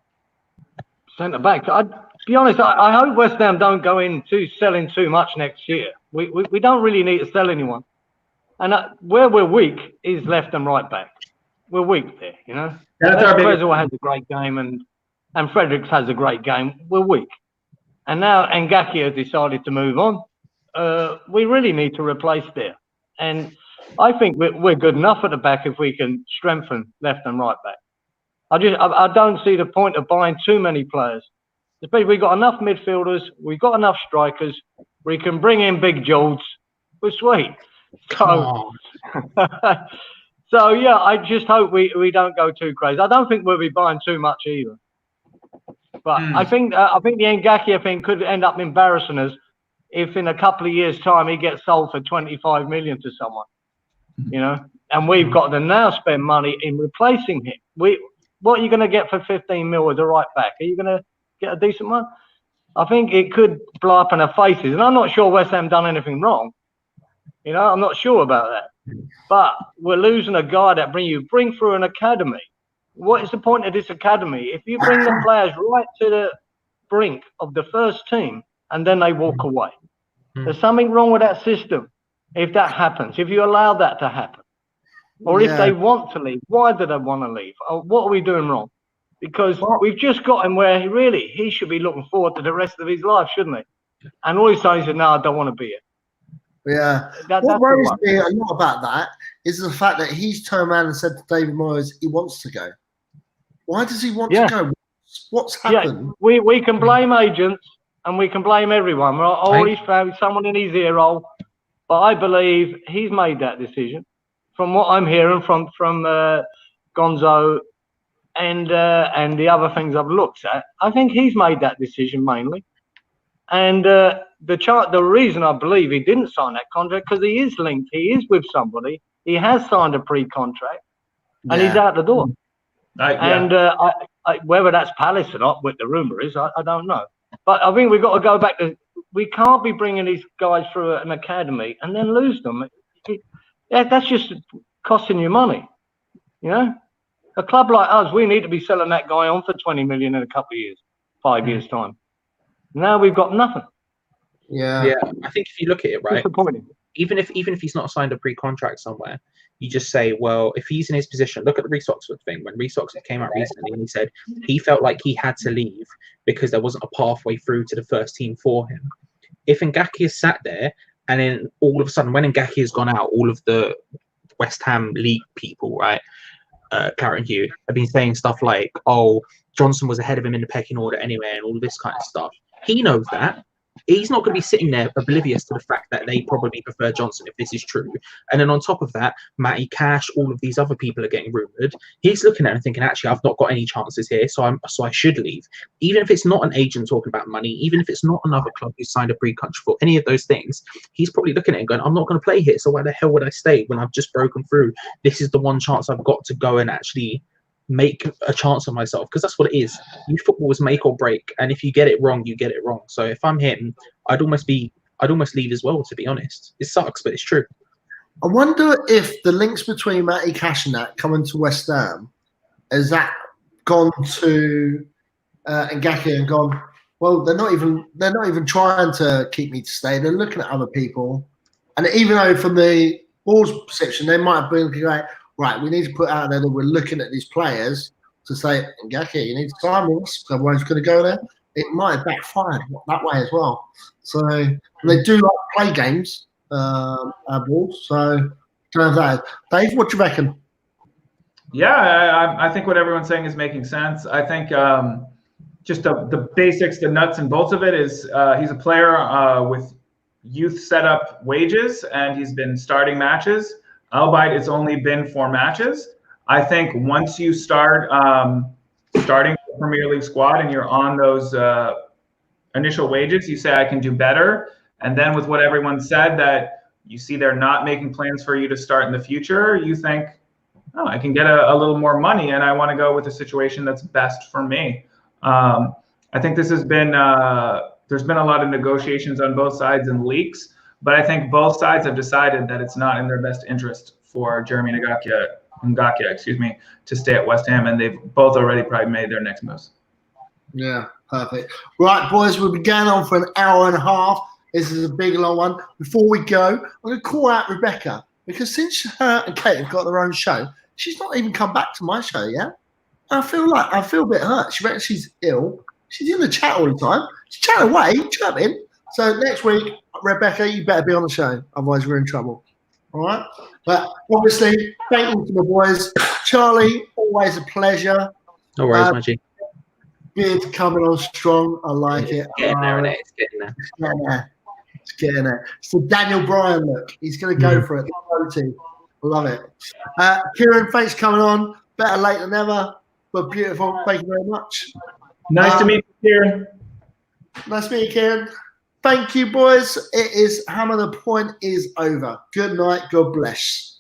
Centre back. I'd be honest, I hope West Ham don't go into selling too much next year. We don't really need to sell anyone. And where we're weak is left and right back. We're weak there, you know. Prezzo has a great game and Fredericks has a great game. We're weak. And now Ngaki has decided to move on. We really need to replace there. And I think we're good enough at the back if we can strengthen left and right back. I don't see the point of buying too many players. We've got enough midfielders. We've got enough strikers. We can bring in Big George. We're sweet. So, so yeah, I just hope we don't go too crazy. I don't think we'll be buying too much either. But I think the Ngaki thing could end up embarrassing us if in a couple of years' time he gets sold for 25 million to someone, you know, and we've got to now spend money in replacing him. What are you going to get for 15 mil as a right back? Are you going to get a decent one? I think it could blow up in our faces, and I'm not sure West Ham done anything wrong. You know, I'm not sure about that. But we're losing a guy that bring through an academy. What is the point of this academy? If you bring the players right to the brink of the first team and then they walk away, there's something wrong with that system. If that happens, if you allow that to happen, or if they want to leave, why do they want to leave? Or what are we doing wrong? Because we've just got him where he should be looking forward to the rest of his life, shouldn't he? And all he's saying is, no, I don't want to be here. Yeah. What worries me a lot about that is the fact that he's turned around and said to David Moyes he wants to go. Why does he want to go? What's happened? Yeah, we can blame agents and we can blame everyone. He's found someone in his ear hole. But I believe he's made that decision. From what I'm hearing from Gonzo and the other things I've looked at, I think he's made that decision mainly. And the reason I believe he didn't sign that contract because he is linked, he is with somebody, he has signed a pre-contract, and he's out the door. And whether that's Palace or not, what the rumor is, I don't know. But I think we've got to go back to, we can't be bringing these guys through an academy and then lose them. That's just costing you money. You know, a club like us, we need to be selling that guy on for 20 million in a couple of years, 5 years time. Now we've got nothing. Yeah. I think if you look at it, right, even if he's not signed a pre-contract somewhere, you just say, well, if he's in his position, look at the Reece Oxford thing. When Reece Oxford came out recently and he said he felt like he had to leave because there wasn't a pathway through to the first team for him. If Ngaki is sat there and then all of a sudden when Ngaki has gone out, all of the West Ham league people, right, Clarett and Hugh, have been saying stuff like, oh, Johnson was ahead of him in the pecking order anyway and all of this kind of stuff. He knows that. He's not going to be sitting there oblivious to the fact that they probably prefer Johnson, if this is true. And then on top of that, Matty Cash, all of these other people are getting rumoured. He's looking at it and thinking, actually, I've not got any chances here, so I should leave. Even if it's not an agent talking about money, even if it's not another club who signed a pre-country for any of those things, he's probably looking at it and going, I'm not going to play here, so why the hell would I stay when I've just broken through? This is the one chance I've got to go and actually make a chance of myself, because that's what it is. Youth football is make or break, and if you get it wrong, you get it wrong. So if I'm him, I'd almost leave as well, to be honest. It sucks, but it's true. I wonder if the links between Matty Cash and that coming to West Ham, has that gone to Ngaki and gone, well, they're not even trying to keep me to stay. They're looking at other people, and even though from the Wolves' perception, they might have been like, right, we need to put out there that we're looking at these players to say, Ngaki, you need to sign with us, otherwise we're going to go there. It might have backfired that way as well. So they do like play games, Wolves. So don't know that. Dave, what do you reckon? Yeah, I think what everyone's saying is making sense. I think just the basics, the nuts and bolts of it is he's a player with youth setup wages, and he's been starting matches. Albeit it's only been 4 matches. I think once you start starting the Premier League squad and you're on those initial wages, you say, I can do better. And then with what everyone said, that you see they're not making plans for you to start in the future, you think, oh, I can get a little more money, and I want to go with a situation that's best for me. I think this has been, there's been a lot of negotiations on both sides and leaks. But I think both sides have decided that it's not in their best interest for Jeremy Ngakia, to stay at West Ham, and they've both already probably made their next moves. Yeah, perfect. Right, boys, we'll be going on for an hour and a half. This is a big, long one. Before we go, I'm going to call out Rebecca, because since her and Kate have got their own show, she's not even come back to my show yet. I feel a bit hurt. She reckons she's ill. She's in the chat all the time. She's chatting away, chatting. So next week, Rebecca, you better be on the show, otherwise we're in trouble. All right? But obviously, thank you to the boys. Charlie, always a pleasure. No worries, Maggie. Beard coming on strong. I like it. Getting there, innit? It's getting there. It's getting there. It's the Daniel Bryan look. He's going to go for it. Love it. Kieran, thanks for coming on. Better late than never, but beautiful. Thank you very much. Nice to meet you, Kieran. Nice to meet you, Kieran. Thank you, boys. It is Hammer the Point is over. Good night. God bless.